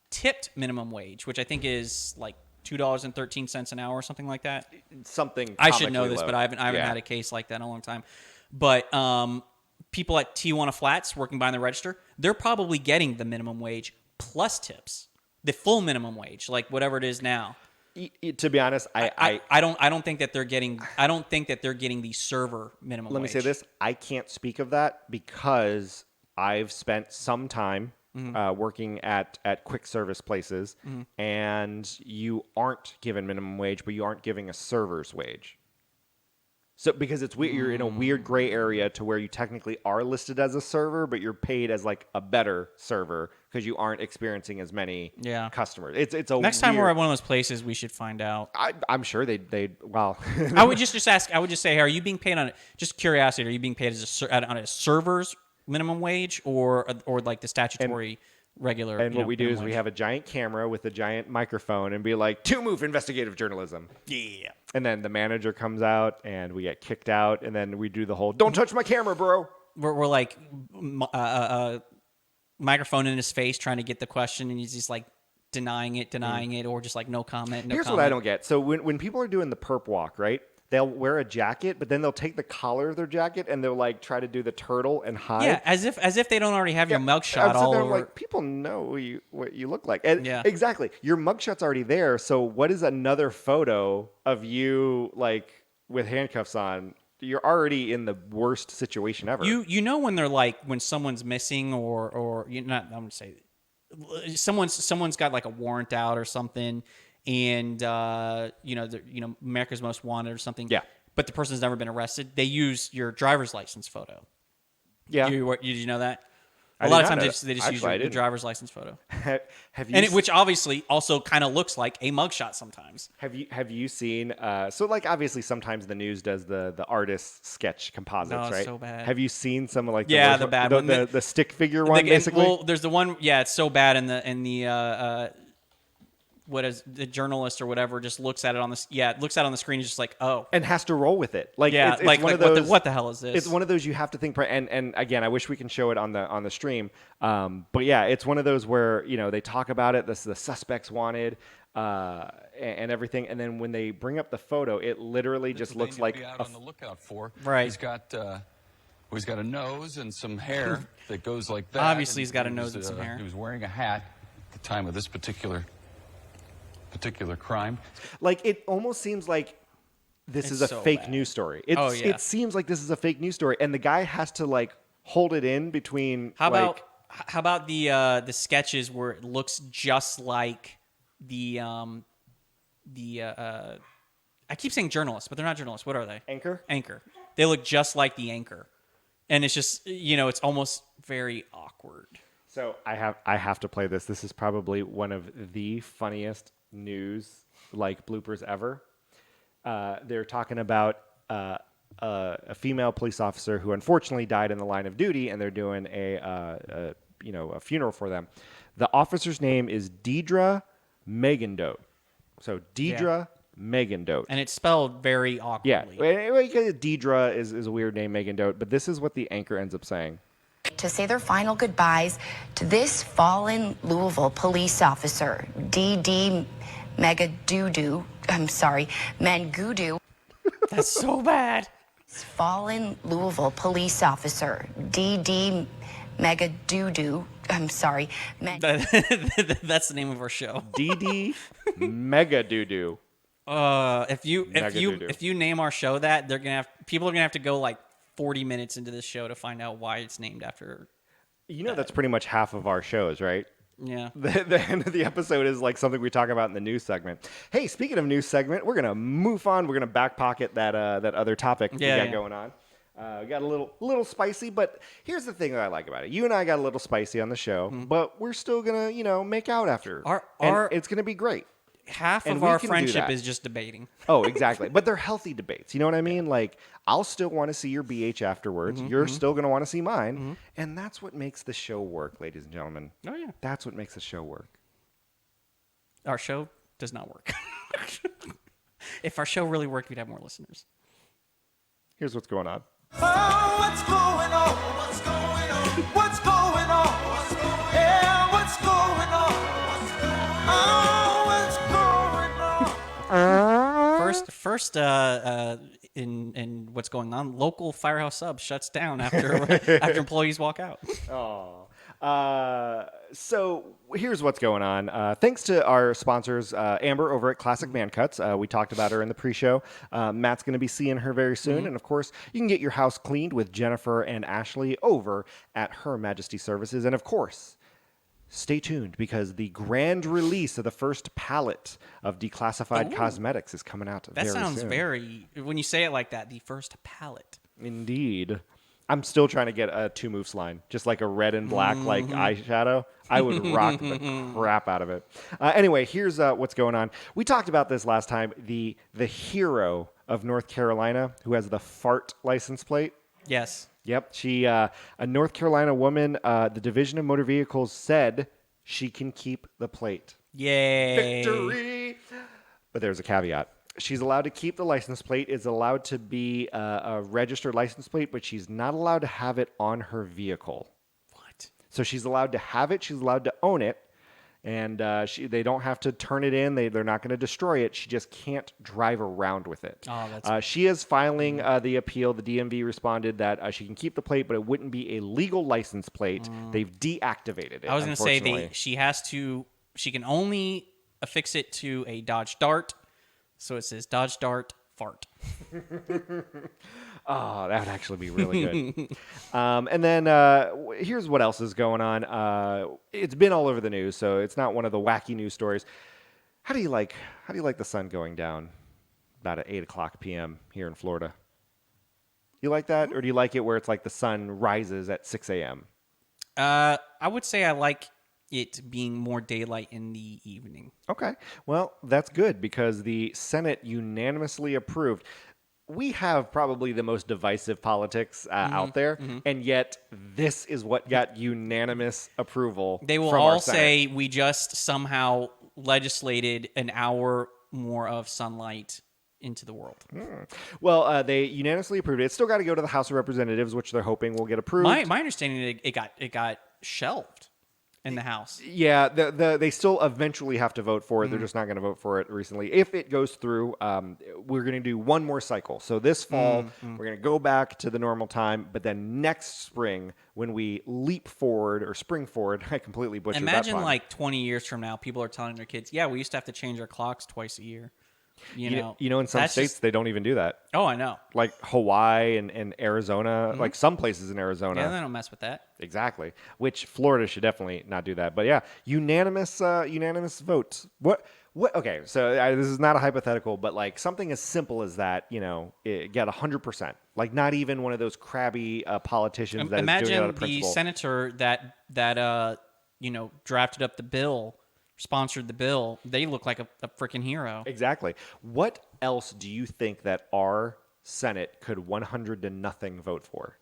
tipped minimum wage, which I think is like $2.13 an hour or something like that. Something I should know this, low. but I haven't had a case like that in a long time. But people at Tijuana Flats working behind the register, they're probably getting the minimum wage plus tips, the full minimum wage, like whatever it is now. To be honest, I don't think that they're getting. I don't think that they're getting the server minimum wage. Let me say this: I can't speak of that because I've spent some time working at quick service places, and you aren't given minimum wage, but you aren't giving a server's wage. So because it's weird, you're in a weird gray area to where you technically are listed as a server, but you're paid as like a better server because you aren't experiencing as many customers. It's a next time we're at one of those places, we should find out. I'm sure they well. I would just ask. I would just say, hey, are you being paid on just curiosity? Are you being paid as on a server's minimum wage or like the statutory regular? And what we do is we have a giant camera with a giant microphone and be like, to move investigative journalism. Yeah. And then the manager comes out and we get kicked out, and then we do the whole don't touch my camera, bro. We're like microphone in his face trying to get the question, and he's just like denying it, or just like no comment. Here's what I don't get. So when people are doing the perp walk, right? They'll wear a jacket, but then they'll take the collar of their jacket and they'll like try to do the turtle and hide. Yeah, as if they don't already have your mugshot all over. Like, people know what you look like. And exactly. Your mugshot's already there. So what is another photo of you like with handcuffs on? You're already in the worst situation ever. You know when they're like when someone's missing or you're not. I'm gonna say someone's got like a warrant out or something. And America's Most Wanted or something. Yeah. But the person's never been arrested. They use your driver's license photo. Yeah. Did you know that? I A lot did of not times know they that. just use Actually, I your didn't. driver's license photo, Have you and which obviously also kind of looks like a mugshot sometimes. have you seen so like obviously sometimes the news does the artist sketch composites, No, it's right? so bad. Have you seen some of like Yeah, worst the bad the, one. the stick figure one And, basically? well, there's the one. Yeah, it's so bad in the what is the journalist or whatever just looks at it on looks at it on the screen, and just like, oh, and has to roll with it. Like yeah, it's like one of what those. what the hell is this? It's one of those you have to think. And again, I wish we can show it on the stream. But yeah, it's one of those where they talk about it. The suspects wanted and everything, and then when they bring up the photo, it literally just looks like be out on the lookout for. Right. He's got a nose and some hair that goes like that. Obviously, he's got a He nose was, and some hair. He was wearing a hat at the time of this particular crime. like it almost seems like this It's is a so fake bad. news story. Oh, yeah. It seems like this is a fake news story, and the guy has to like hold it in between. How like, about the sketches where it looks just like the I keep saying journalists, but they're not journalists. What are they? Anchor? Anchor. They look just like the anchor, and it's just it's almost very awkward. So I have to play this. This is probably one of the funniest news like bloopers ever. They're talking about a female police officer who unfortunately died in the line of duty, and they're doing a funeral for them. The officer's name is Deidre Megandote. So Deidre Megandote. And it's spelled very Yeah, awkwardly. Deidre is a weird name, Megandote, but this is what the anchor ends up saying. To say their final goodbyes to this fallen Louisville police officer, D.D. Mangudu. That's so bad. Fallen Louisville police officer, D.D. Mangudu. That's the name of our show. DD Mega Doo Doo. If you name our show that, people are gonna have to go like 40 minutes into this show to find out why it's named after. That's pretty much half of our shows, right? Yeah. The end of the episode is like something we talk about in the news segment. Hey, speaking of news segment, we're gonna move on. We're gonna back pocket that other topic we got going on. We got a little spicy, but here's the thing that I like about it. You and I got a little spicy on the show, but we're still gonna make out after. And it's gonna be great. Half And of we our can do friendship that. is just debating. Oh, exactly. But they're healthy debates. You know what I mean? Like, I'll still want to see your BH afterwards. You're still going to want to see mine. And that's what makes the show work, ladies and gentlemen. Oh, yeah. That's what makes the show work. Our show does not work. If our show really worked, we'd have more listeners. Here's what's going on. Oh, what's going on? What's going on? What's going on? Yeah, what's going on? Oh, what's going on? First, in what's going on, local Firehouse Subs shuts down after employees walk out. So here's what's going on. Thanks to our sponsors, Amber over at Classic Man Cuts. We talked about her in the pre-show. Matt's going to be seeing her very soon. And of course, you can get your house cleaned with Jennifer and Ashley over at Her Majesty Services. And of course, stay tuned because the grand release of the first palette of declassified cosmetics is coming out That very sounds soon. when you say it like that, the first palette. Indeed. I'm still trying to get a 2 moves line, just like a red and black like eyeshadow. I would rock the crap out of it. Anyway, here's what's going on. We talked about this last time. The hero of North Carolina who has the fart license plate. Yes. Yep, she a North Carolina woman. The Division of Motor Vehicles said she can keep the plate. Yay. Victory! But there's a caveat. She's allowed to keep the license plate. It's allowed to be a registered license plate, but she's not allowed to have it on her vehicle. What? So she's allowed to have it. She's allowed to own it. And they don't have to turn it in. They're not going to destroy it. She just can't drive around with it. Oh, that's she is filing the appeal. The DMV responded that she can keep the plate, but it wouldn't be a legal license plate. They've deactivated it. I was going to say unfortunately. she can only affix it to a Dodge Dart. So it says Dodge Dart fart. Oh, that would actually be really good. And then here's what else is going on. It's been all over the news, so it's not one of the wacky news stories. How do you like the sun going down about at 8:00 p.m. here in Florida? You like that, or do you like it where it's like the sun rises at 6 a.m.? I would say I like it being more daylight in the evening. Okay. Well, that's good because the Senate unanimously approved. We have probably the most divisive politics out there, and yet this is what got unanimous approval. They will from our all Senate. say we just somehow legislated an hour more of sunlight into the world. Well, they unanimously approved it. It's still got to go to the House of Representatives, which they're hoping will get approved. My understanding, it got shelved in the House. Yeah, they still eventually have to vote for it. They're just not going to vote for it recently. If it goes through, we're going to do one more cycle. So this fall, we're going to go back to the normal time. But then next spring, when we leap forward or spring forward, I completely butchered that Imagine pun. like 20 years from now, people are telling their kids, "Yeah, we used to have to change our clocks twice a year." You know, in some that's states, just- they don't even do that. oh, I know. Like Hawaii and Arizona, like some places in Arizona. Yeah, they don't mess with that. Exactly. Which Florida should definitely not do that. But yeah, unanimous votes. What? Okay, so this is not a hypothetical, but like something as simple as that, it get 100%. Like not even one of those crabby politicians that is doing it out Imagine of the principle. senator that drafted up the bill, sponsored the bill. They look like a freaking hero. Exactly. What else do you think that our Senate could 100-0 vote for,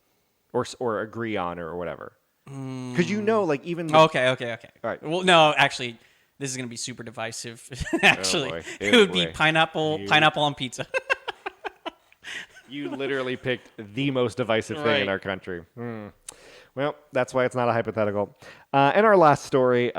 or agree on, or whatever? Because like even the, Okay. All right. Well, no, actually, this is going to be super divisive. Actually, boy. it Oh, would be boy. pineapple on pizza. You literally picked the most divisive thing in Right. our country. Well, that's why it's not a hypothetical. And our last story,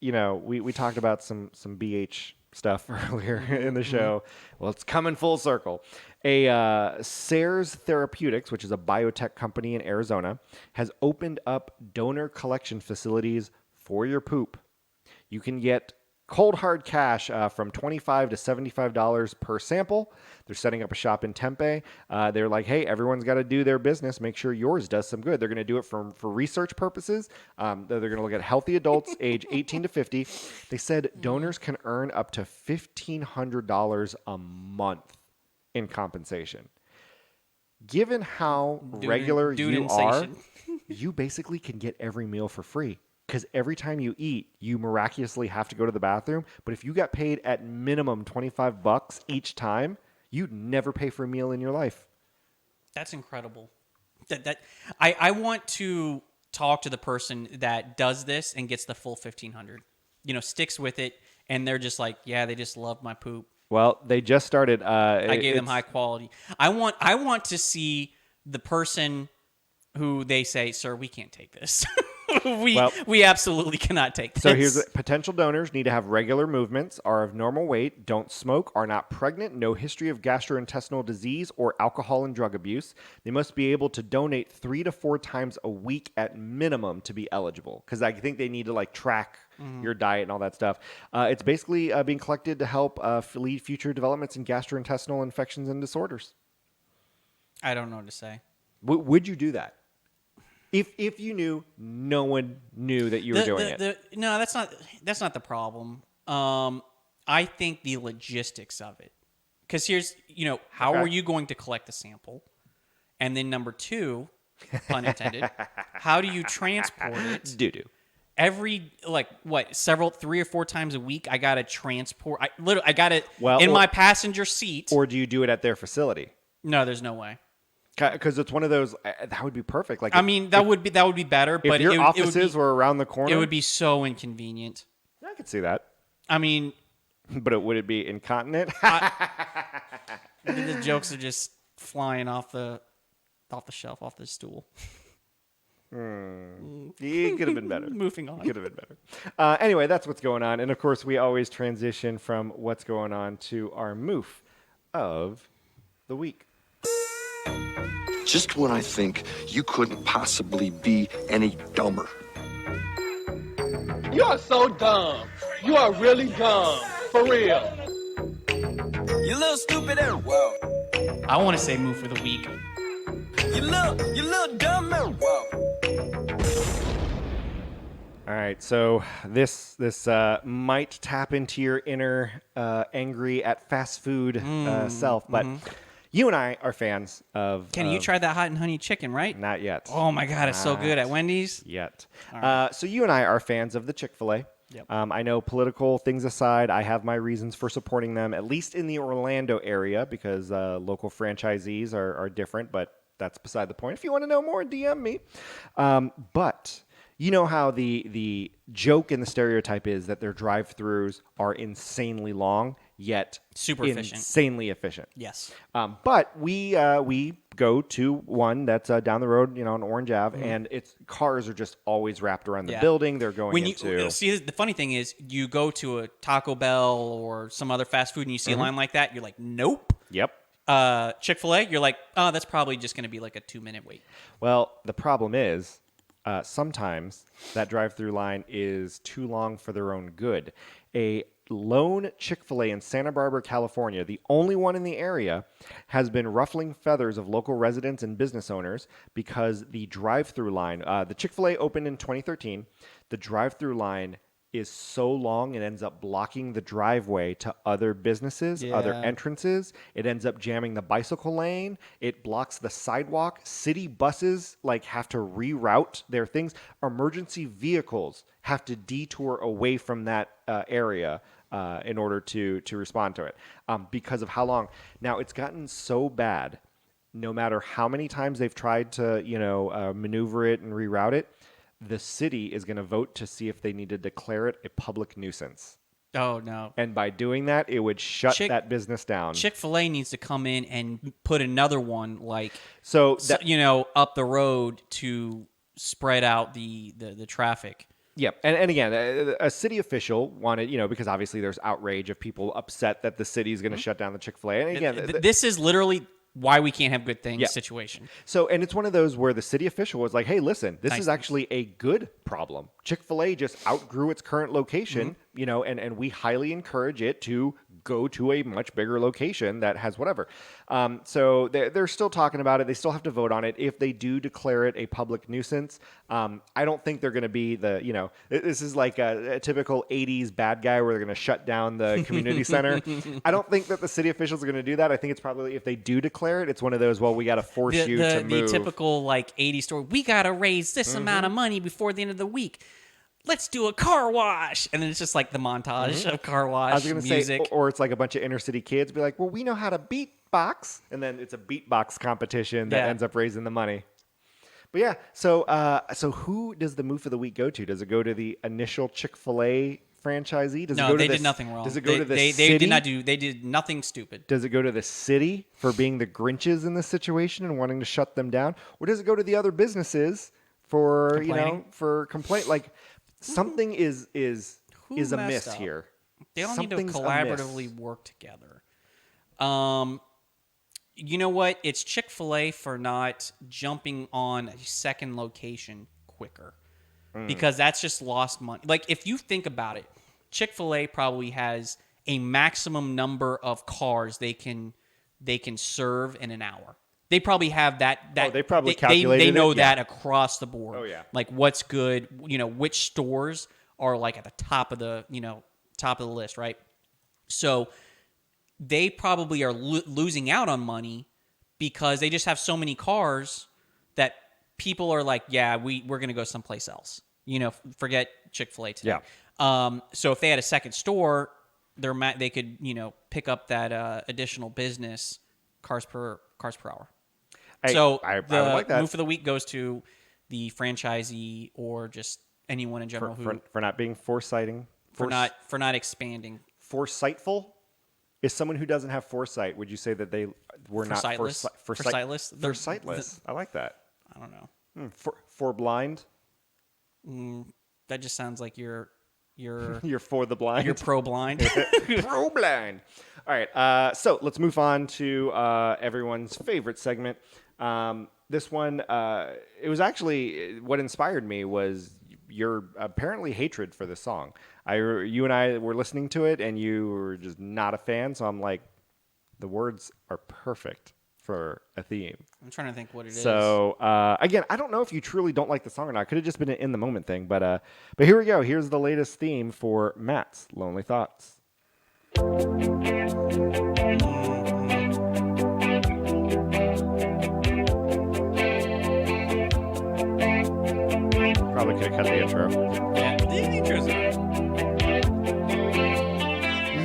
we talked about some BH stuff earlier in the show. Well, it's coming full circle. Sares Therapeutics, which is a biotech company in Arizona, has opened up donor collection facilities for your poop. You can get cold hard cash from $25 to $75 per sample. They're setting up a shop in Tempe. They're like, hey, everyone's got to do their business. Make sure yours does some good. They're going to do it for research purposes. They're going to look at healthy adults age 18 to 50. They said donors can earn up to $1,500 a month in compensation. Given how regular you are, Dude-insation. you basically can get every meal for free. Because every time you eat, you miraculously have to go to the bathroom. But if you got paid at minimum $25 each time, you'd never pay for a meal in your life. That's incredible. I want to talk to the person that does this and gets the full 1,500. Sticks with it, and they're just like, yeah, they just love my poop. Well, they just started. I gave them high quality. I want to see the person who they say, sir, we can't take this. We absolutely cannot take this. So here's the potential donors need to have regular movements, are of normal weight, don't smoke, are not pregnant, no history of gastrointestinal disease or alcohol and drug abuse. They must be able to donate 3 to 4 times a week at minimum to be eligible. Because I think they need to track your diet and all that stuff. It's basically being collected to help lead future developments in gastrointestinal infections and disorders. I don't know what to say. Would you do that? If you knew, no one knew that you were doing it. No, that's not the problem. I think the logistics of it. Because here's, how Okay. are you going to collect the sample? And then number 2, pun intended, how do you transport it? Doo-doo. Every 3 or 4 times a week, I gotta transport. I got it Well, in or- my passenger seat. Or do you do it at their facility? No, there's no way. Because it's one of those that would be perfect. I mean, that would be better. if But your it offices would were around the corner, be, it would be so inconvenient. I could see that. I mean, But would it be incontinent? the jokes are just flying off the shelf, off the stool. It could have been better. Moving on. Could have been better. Anyway, that's what's going on. And of course, we always transition from what's going on to our moof of the week. Just when I think you couldn't possibly be any dumber. You are so dumb. You are really dumb. For real. You little stupid ass. Wow. I want to say move for the week. You little dumb man. Wow. All right, so this might tap into your inner angry at fast food self, but You and I are fans of. Kenny, you tried that hot and honey chicken, right? Not yet. Oh my God, it's so good at Wendy's. Yet. So you and I are fans of the Chick-fil-A. Yep. I know political things aside, I have my reasons for supporting them, at least in the Orlando area, because local franchisees are different, but that's beside the point. If you want to know more, DM me. But you know how the joke and the stereotype is that their drive-thrus are insanely long, yet Super efficient. insanely efficient. Yes. But we go to one that's down the road, on Orange Ave, and its cars are just always wrapped around the Yeah. building. They're going When you into. see, the funny thing is, you go to a Taco Bell or some other fast food, and you see a line like that, you're like, nope. Yep. Chick-fil-A, you're like, oh, that's probably just going to be like a 2-minute wait. Well, the problem is sometimes that drive-through line is too long for their own good. A lone Chick-fil-A in Santa Barbara, California, the only one in the area, has been ruffling feathers of local residents and business owners because the drive-through line, the Chick-fil-A opened in 2013, the drive-through line is so long it ends up blocking the driveway to other businesses, other Yeah. entrances. It ends up jamming the bicycle lane. It blocks the sidewalk. City buses have to reroute their things. Emergency vehicles have to detour away from that area in order to respond to it because of how long. Now it's gotten so bad. No matter how many times they've tried to maneuver it and reroute it, the city is going to vote to see if they need to declare it a public nuisance. Oh, no. And by doing that, it would shut that business down. Chick-fil-A needs to come in and put another one, So up the road to spread out the traffic. Yep. And again, a city official wanted, because obviously there's outrage of people upset that the city is going to shut down the Chick-fil-A. And again, This is literally why we can't have good things Yeah. situation. So, and it's one of those where the city official was like, hey, listen, this Nice is things. actually a good problem. Chick-fil-A just outgrew its current location, and we highly encourage it to go to a much bigger location that has whatever. So they're still talking about it. They still have to vote on it. If they do declare it a public nuisance, I don't think they're going to be this is like a typical 80s bad guy where they're going to shut down the community center. I don't think that the city officials are going to do that. I think it's probably, if they do declare it, it's one of those, well, we got to force you to move. The typical 80s story, we got to raise this amount of money before the end of the week. Let's do a car wash. And then it's just the montage of car wash I was going to music. say, or it's like a bunch of inner city kids be like, well, we know how to beatbox. And then it's a beatbox competition that Yeah. ends up raising the money. But yeah, so who does the move of the week go to? Does it go to the initial Chick-fil-A franchisee? Does it No, go they to did nothing wrong. Does it go to the they city? They did nothing stupid. Does it go to the city for being the Grinches in this situation and wanting to shut them down? Or does it go to the other businesses for, Complaining? for complaint? Something is Who amiss messed up? here. They all Something's need to collaboratively amiss. work together. You know what? It's Chick-fil-A for not jumping on a second location quicker. Because that's just lost money. If you think about it, Chick-fil-A probably has a maximum number of cars they can serve in an hour. They probably have that. they probably they calculated know it, yeah. that across the board. Oh, yeah. What's good, which stores are at the top of the list, right? So they probably are losing out on money because they just have so many cars that people are like, yeah, we're going to go someplace else. Forget Chick-fil-A today. Yeah. So if they had a second store, they could, pick up that additional business cars per hour. I would like that. Move of the week goes to the franchisee or just anyone in general for not being foresighting. for not expanding. Foresightful is someone who doesn't have foresight. Would you say that they were not Foresightless? Foresightless? They're sightless. I like that. I don't know. For blind. That just sounds like you're You're for the blind. you're pro blind. pro blind. All right. So let's move on to everyone's favorite segment. This one, it was actually what inspired me was your apparently hatred for the song. You and I were listening to it, and you were just not a fan. So I'm like, the words are perfect for a theme. I'm trying to think what it is. So again, I don't know if you truly don't like the song or not. Could have just been an in the moment thing, but here we go. Here's the latest theme for Matt's Lonely Thoughts. okay to cut the intro. Yeah, the intro's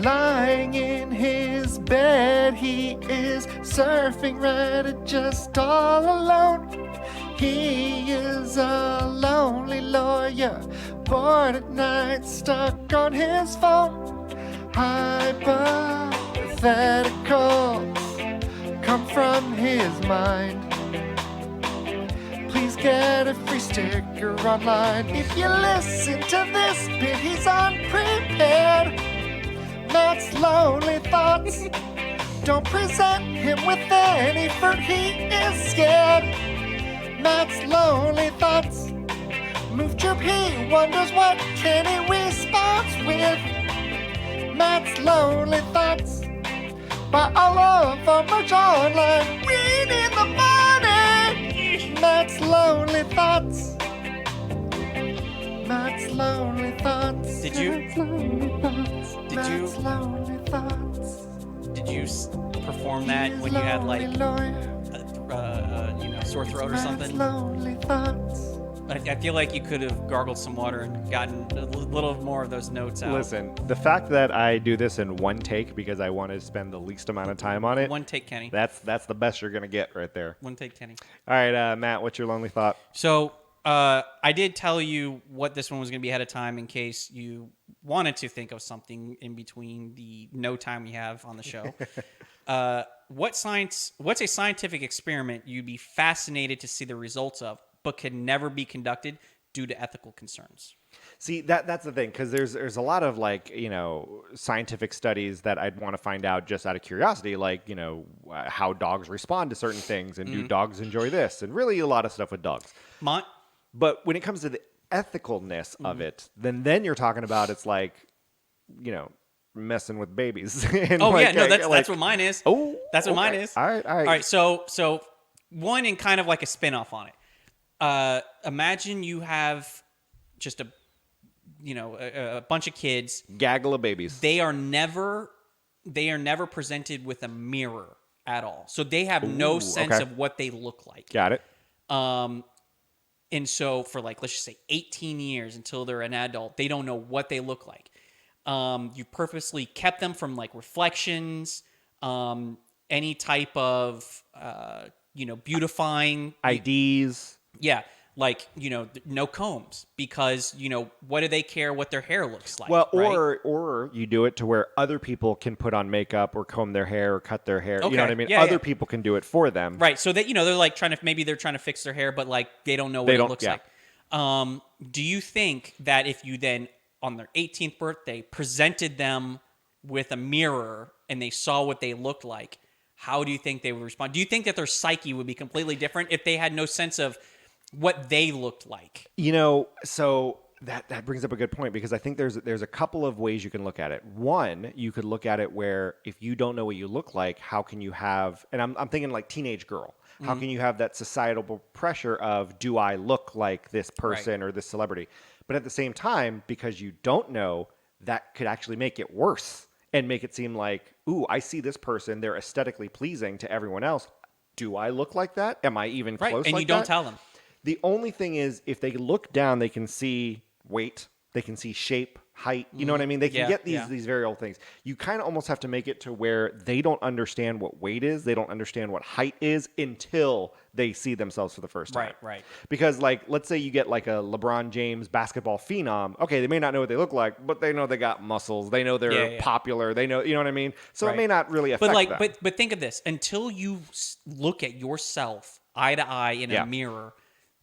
Lying in his bed, he is surfing Reddit just all alone. He is a lonely lawyer, bored at night, stuck on his phone. Hypotheticals come from his mind. Please get a free sticker online. If you listen to this bit, he's unprepared. Matt's lonely thoughts. Don't present him with any fruit, he is scared. Matt's lonely thoughts. Move chirp, he wonders what Kenny responds with. Matt's lonely thoughts. Buy all of our merch online. Read in the morning. Matt's lonely thoughts. Matt's lonely thoughts. Did you- Matt's lonely thoughts. Did Matt's you- lonely thoughts. Did you perform that when you had like sore throat or something? Lonely thoughts. I feel like you could have gargled some water and gotten a little more of those notes out. Listen, the fact that I do this in one take because I want to spend the least amount of time on it, One take, Kenny. that's the best you're gonna get right there. One take, Kenny. All right, Matt, what's your lonely thought? So I did tell you what this one was going to be ahead of time in case you wanted to think of something in between the no time we have on the show. What's a scientific experiment you'd be fascinated to see the results of, but could never be conducted due to ethical concerns? See, that's the thing, because there's a lot of scientific studies that I'd want to find out just out of curiosity, like how dogs respond to certain things, and do dogs enjoy this, and really a lot of stuff with dogs. But when it comes to the ethicalness of it, then you're talking about it's like, messing with babies. And that's what mine is. Oh, that's what mine okay. is. All right. So one and kind of like a spin-off on it. Imagine you have just a bunch of kids. Gaggle of babies. They are never presented with a mirror at all. So they have no sense of what they look like. Got it. And so for let's just say 18 years until they're an adult, they don't know what they look like. You purposely kept them from reflections, any type of, beautifying. IDs. Yeah. No combs because, what do they care what their hair looks like? Well, right? or you do it to where other people can put on makeup or comb their hair or cut their hair. Okay. You know what I mean? Yeah, other yeah. people can do it for them. Right. So that, they're trying to fix their hair, but they don't know what it looks like. Do you think that if you then on their 18th birthday presented them with a mirror and they saw what they looked like, how do you think they would respond? Do you think that their psyche would be completely different if they had no sense of what they looked like? So that brings up a good point, because I think there's a couple of ways you can look at it. One, you could look at it where if you don't know what you look like, how can you have, and I'm thinking like teenage girl, how can you have that societal pressure of, do I look like this person or this celebrity? But at the same time, because you don't know, that could actually make it worse and make it seem like, ooh, I see this person, they're aesthetically pleasing to everyone else. Do I look like that? Am I even close like that? And you don't tell them. The only thing is, if they look down, they can see weight, they can see shape, height. You know what I mean? They can get these very old things. You kind of almost have to make it to where they don't understand what weight is, they don't understand what height is until they see themselves for the first time. Right. Because let's say you get a LeBron James basketball phenom. Okay, they may not know what they look like, but they know they got muscles. They know they're popular. They know, you know what I mean? So it may not really affect them. But think of this: until you look at yourself eye to eye in a mirror,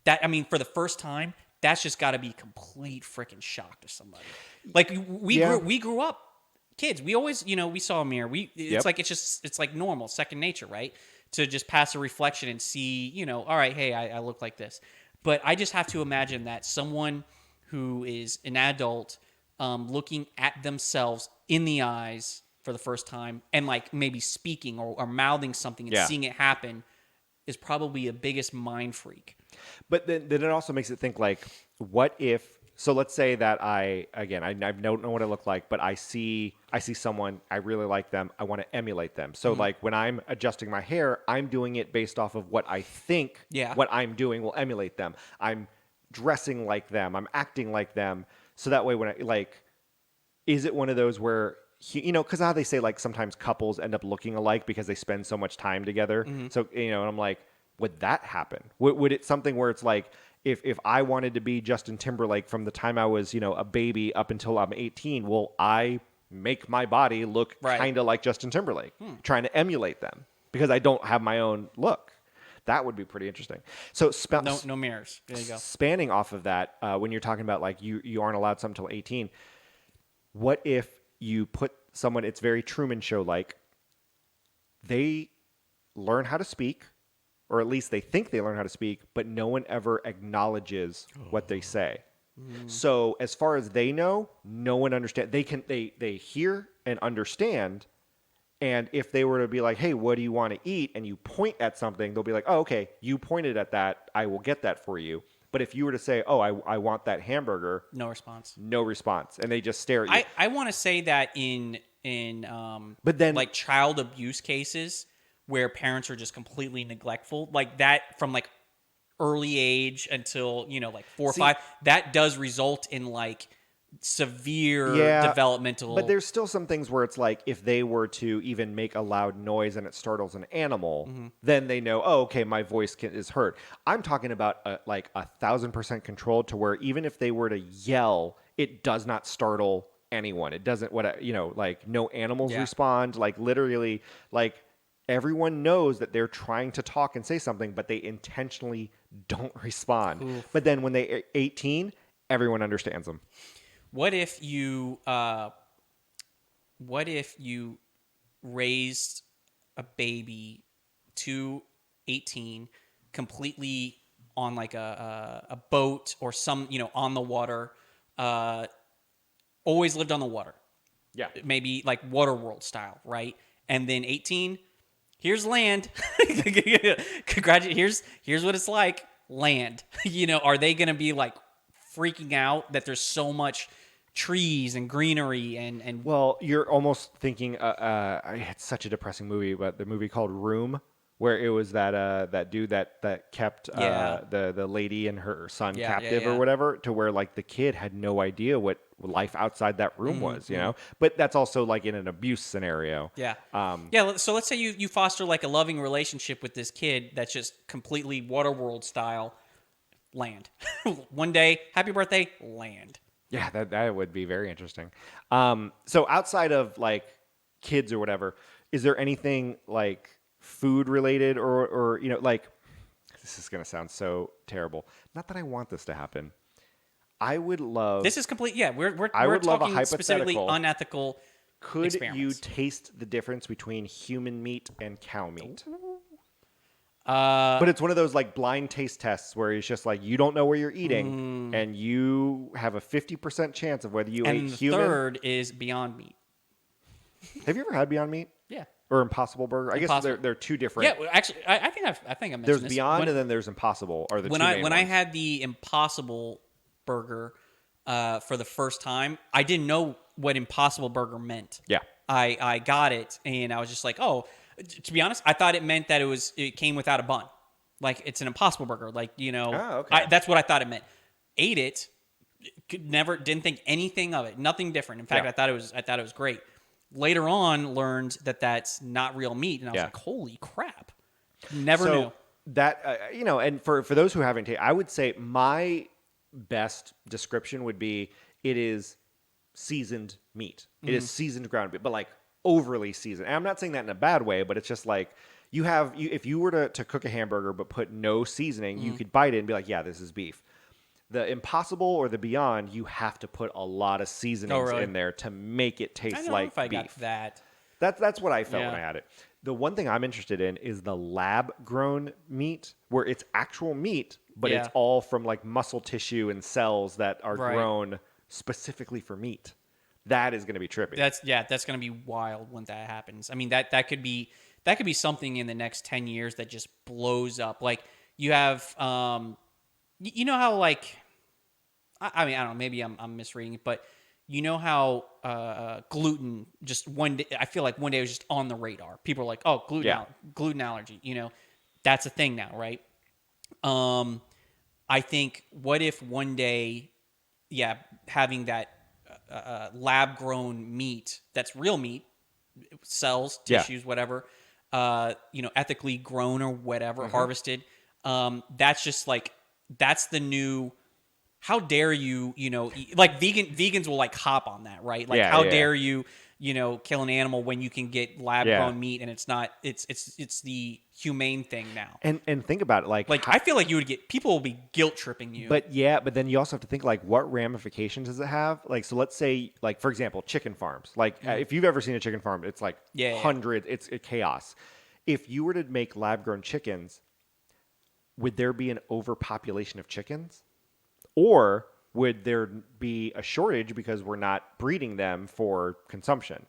for the first time, that's just got to be complete freaking shock to somebody. We grew up kids. We always, we saw a mirror. It's like normal, second nature, right? To just pass a reflection and see, all right, hey, I look like this. But I just have to imagine that someone who is an adult looking at themselves in the eyes for the first time and maybe speaking or mouthing something and seeing it happen is probably a biggest mind freak. But then it also makes it think what if? So let's say that I don't know what I look like, but I see someone, I really like them, I want to emulate them. So when I'm adjusting my hair, I'm doing it based off of what I think what I'm doing will emulate them. I'm dressing like them, I'm acting like them, so that way when I like, is it one of those where because how they say like sometimes couples end up looking alike because they spend so much time together. So and I'm like, would that happen? Would it something where it's like if I wanted to be Justin Timberlake from the time I was a baby up until I'm 18, will I make my body look Right. kind of like Justin Timberlake, trying to emulate them because I don't have my own look? That would be pretty interesting. So No mirrors. There you go. spanning off of that, when you're talking about like you aren't allowed something until 18, what if you put someone, it's very Truman Show like, they learn how to speak, or at least they think they learn how to speak, but no one ever acknowledges what they say. So as far as they know, no one understands. They hear and understand. And if they were to be like, hey, what do you want to eat? And you point at something, they'll be like, oh, okay, you pointed at that. I will get that for you. But if you were to say, oh, I want that hamburger, No response. no response. And they just stare at you. I want to say that in But then- like child abuse cases where parents are just completely neglectful, like that from like early age until like 4 or 5, that does result in like severe developmental. But there's still some things where it's like if they were to even make a loud noise and it startles an animal, then they know, oh, okay, my voice is heard. I'm talking about like 1,000% controlled to where even if they were to yell, it does not startle anyone. It doesn't like no animals respond. Like literally, like everyone knows that they're trying to talk and say something, but they intentionally don't respond. Oof. But then when they're 18, everyone understands them. What if you raised a baby to 18 completely on like a boat or some on the water, always lived on the water, maybe like Waterworld style, right? And then 18, here's land. Congratulations. Here's what it's like, land. Are they gonna be like freaking out that there's so much trees and greenery and well, you're almost thinking it's such a depressing movie, but the movie called Room, where it was that dude that kept the lady and her son captive or whatever, to where like the kid had no idea what life outside that room was, but that's also like in an abuse scenario. So let's say you foster like a loving relationship with this kid that's just completely Waterworld style. Land. One day, happy birthday, land. Yeah, that would be very interesting. So outside of like kids or whatever, is there anything like food related or like, this is going to sound so terrible. Not that I want this to happen. I would love. This is complete. Yeah, we're love a talking specifically hypothetical. unethical. Could you experiments. taste the difference between human meat and cow meat? But it's one of those like blind taste tests where it's just like you don't know where you're eating, and you have a 50% chance of whether you ate And the human. third is Beyond Meat. Have you ever had Beyond Meat? Yeah. Or Impossible Burger? I guess Impossible. they're two different. Yeah, well, actually, I think I mentioned There's this. Beyond and then there's Impossible. Are the when two I main when I ones. had the Impossible Burger for the first time, I didn't know what Impossible Burger meant. Yeah. I got it and I was just like, oh. To be honest, I thought it meant that it came without a bun, like it's an Impossible Burger, like Oh, okay. that's what I thought it meant. Ate it, didn't think anything of it, nothing different. In fact, Yeah. I thought it was great. Later on, learned that that's not real meat, and I was Yeah. like, holy crap, never knew. That and for those who haven't tasted, I would say my best description would be it is seasoned meat. It is seasoned ground beef, but like overly seasoned. And I'm not saying that in a bad way, but it's just like if you were to cook a hamburger but put no seasoning, you could bite it and be like, yeah, this is beef. The Impossible or the Beyond, you have to put a lot of seasonings really? in there to make it taste I don't know like if I beef. got that. That's what I felt when Yeah. I had it. The one thing I'm interested in is the lab grown meat, where it's actual meat, but it's Yeah. all from like muscle tissue and cells that are Right. grown specifically for meat. That is going to be trippy. That's going to be wild when that happens. I mean, that could be something in the next 10 years that just blows up. Like you have, you know how like, I mean, I don't know, maybe I'm misreading it, but you know how gluten just one day, I feel like one day it was just on the radar. People are like, oh, gluten allergy, that's a thing now, right? I think, what if one day, having that lab grown meat that's real meat, cells, Yeah. tissues, whatever, ethically grown or whatever, Mm-hmm. harvested. That's just like, that's the new. How dare you? Like vegans will like hop on that, right? Like, Yeah, how yeah. dare you? Kill an animal when you can get lab Yeah. grown meat, and it's not. It's the humane thing now. And think about it, like Like, I feel like people will be guilt tripping you. but then you also have to think like what ramifications does it have? Like, so let's say, like, for example, chicken farms. Like, if you've ever seen a chicken farm, it's like Yeah, yeah. hundreds. It's chaos. If you were to make lab grown chickens, would there be an overpopulation of chickens, or would there be a shortage because we're not breeding them for consumption?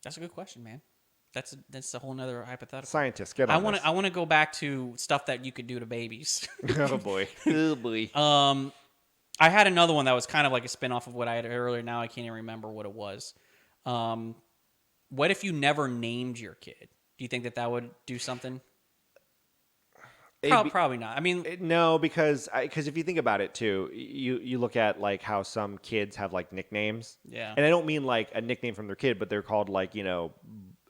That's a good question, man. That's a whole nother hypothetical. Scientists, get on I want to go back to stuff that you could do to babies. Oh boy. Oh boy. I had another one that was kind of like a spin-off of what I had earlier. Now I can't even remember what it was. What if you never named your kid? Do you think that would do something? Probably not. I mean, No, because if you think about it too, you look at like how some kids have like nicknames. Yeah. And I don't mean like a nickname from their kid, but they're called like,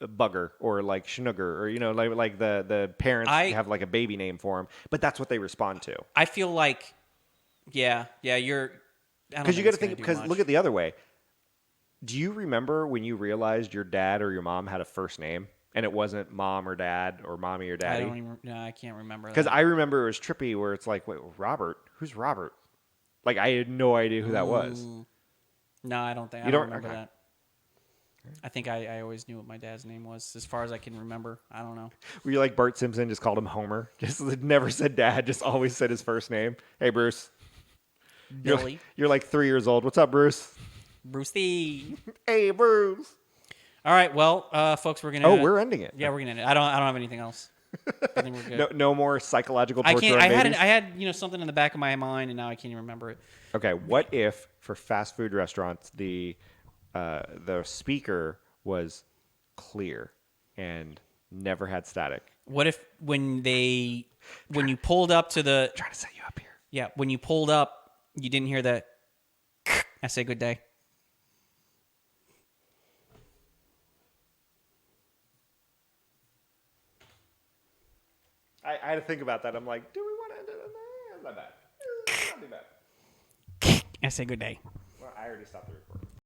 Bugger or like Schnugger, or like the parents have like a baby name for them, but that's what they respond to. I feel like, you're. Because you got to think. Because look at the other way. Do you remember when you realized your dad or your mom had a first name and it wasn't mom or dad or mommy or daddy? I can't remember. Because I remember it was trippy where it's like, wait, Robert? Who's Robert? Like, I had no idea who that was. No, I don't think. I don't remember that. I think I always knew what my dad's name was, as far as I can remember. I don't know. Were you like Bart Simpson, just called him Homer? Just never said dad, just always said his first name. Hey, Bruce. Billy. You're like 3 years old. What's up, Bruce? Brucey. Hey, Bruce. All right, well, folks, we're gonna. We're ending it. Yeah, we're gonna end it. I don't have anything else. I think we're good. No more psychological torture. I can't. on babies? I had something in the back of my mind, and now I can't even remember it. Okay, what if for fast food restaurants the speaker was clear and never had static? What if when you pulled up to the Trying to set you up here. Yeah, when you pulled up, you didn't hear that. I say good day. I had to think about that. I'm like, do we want to end it? Not bad. Not too bad. I say good day. Well, I already stopped the recording.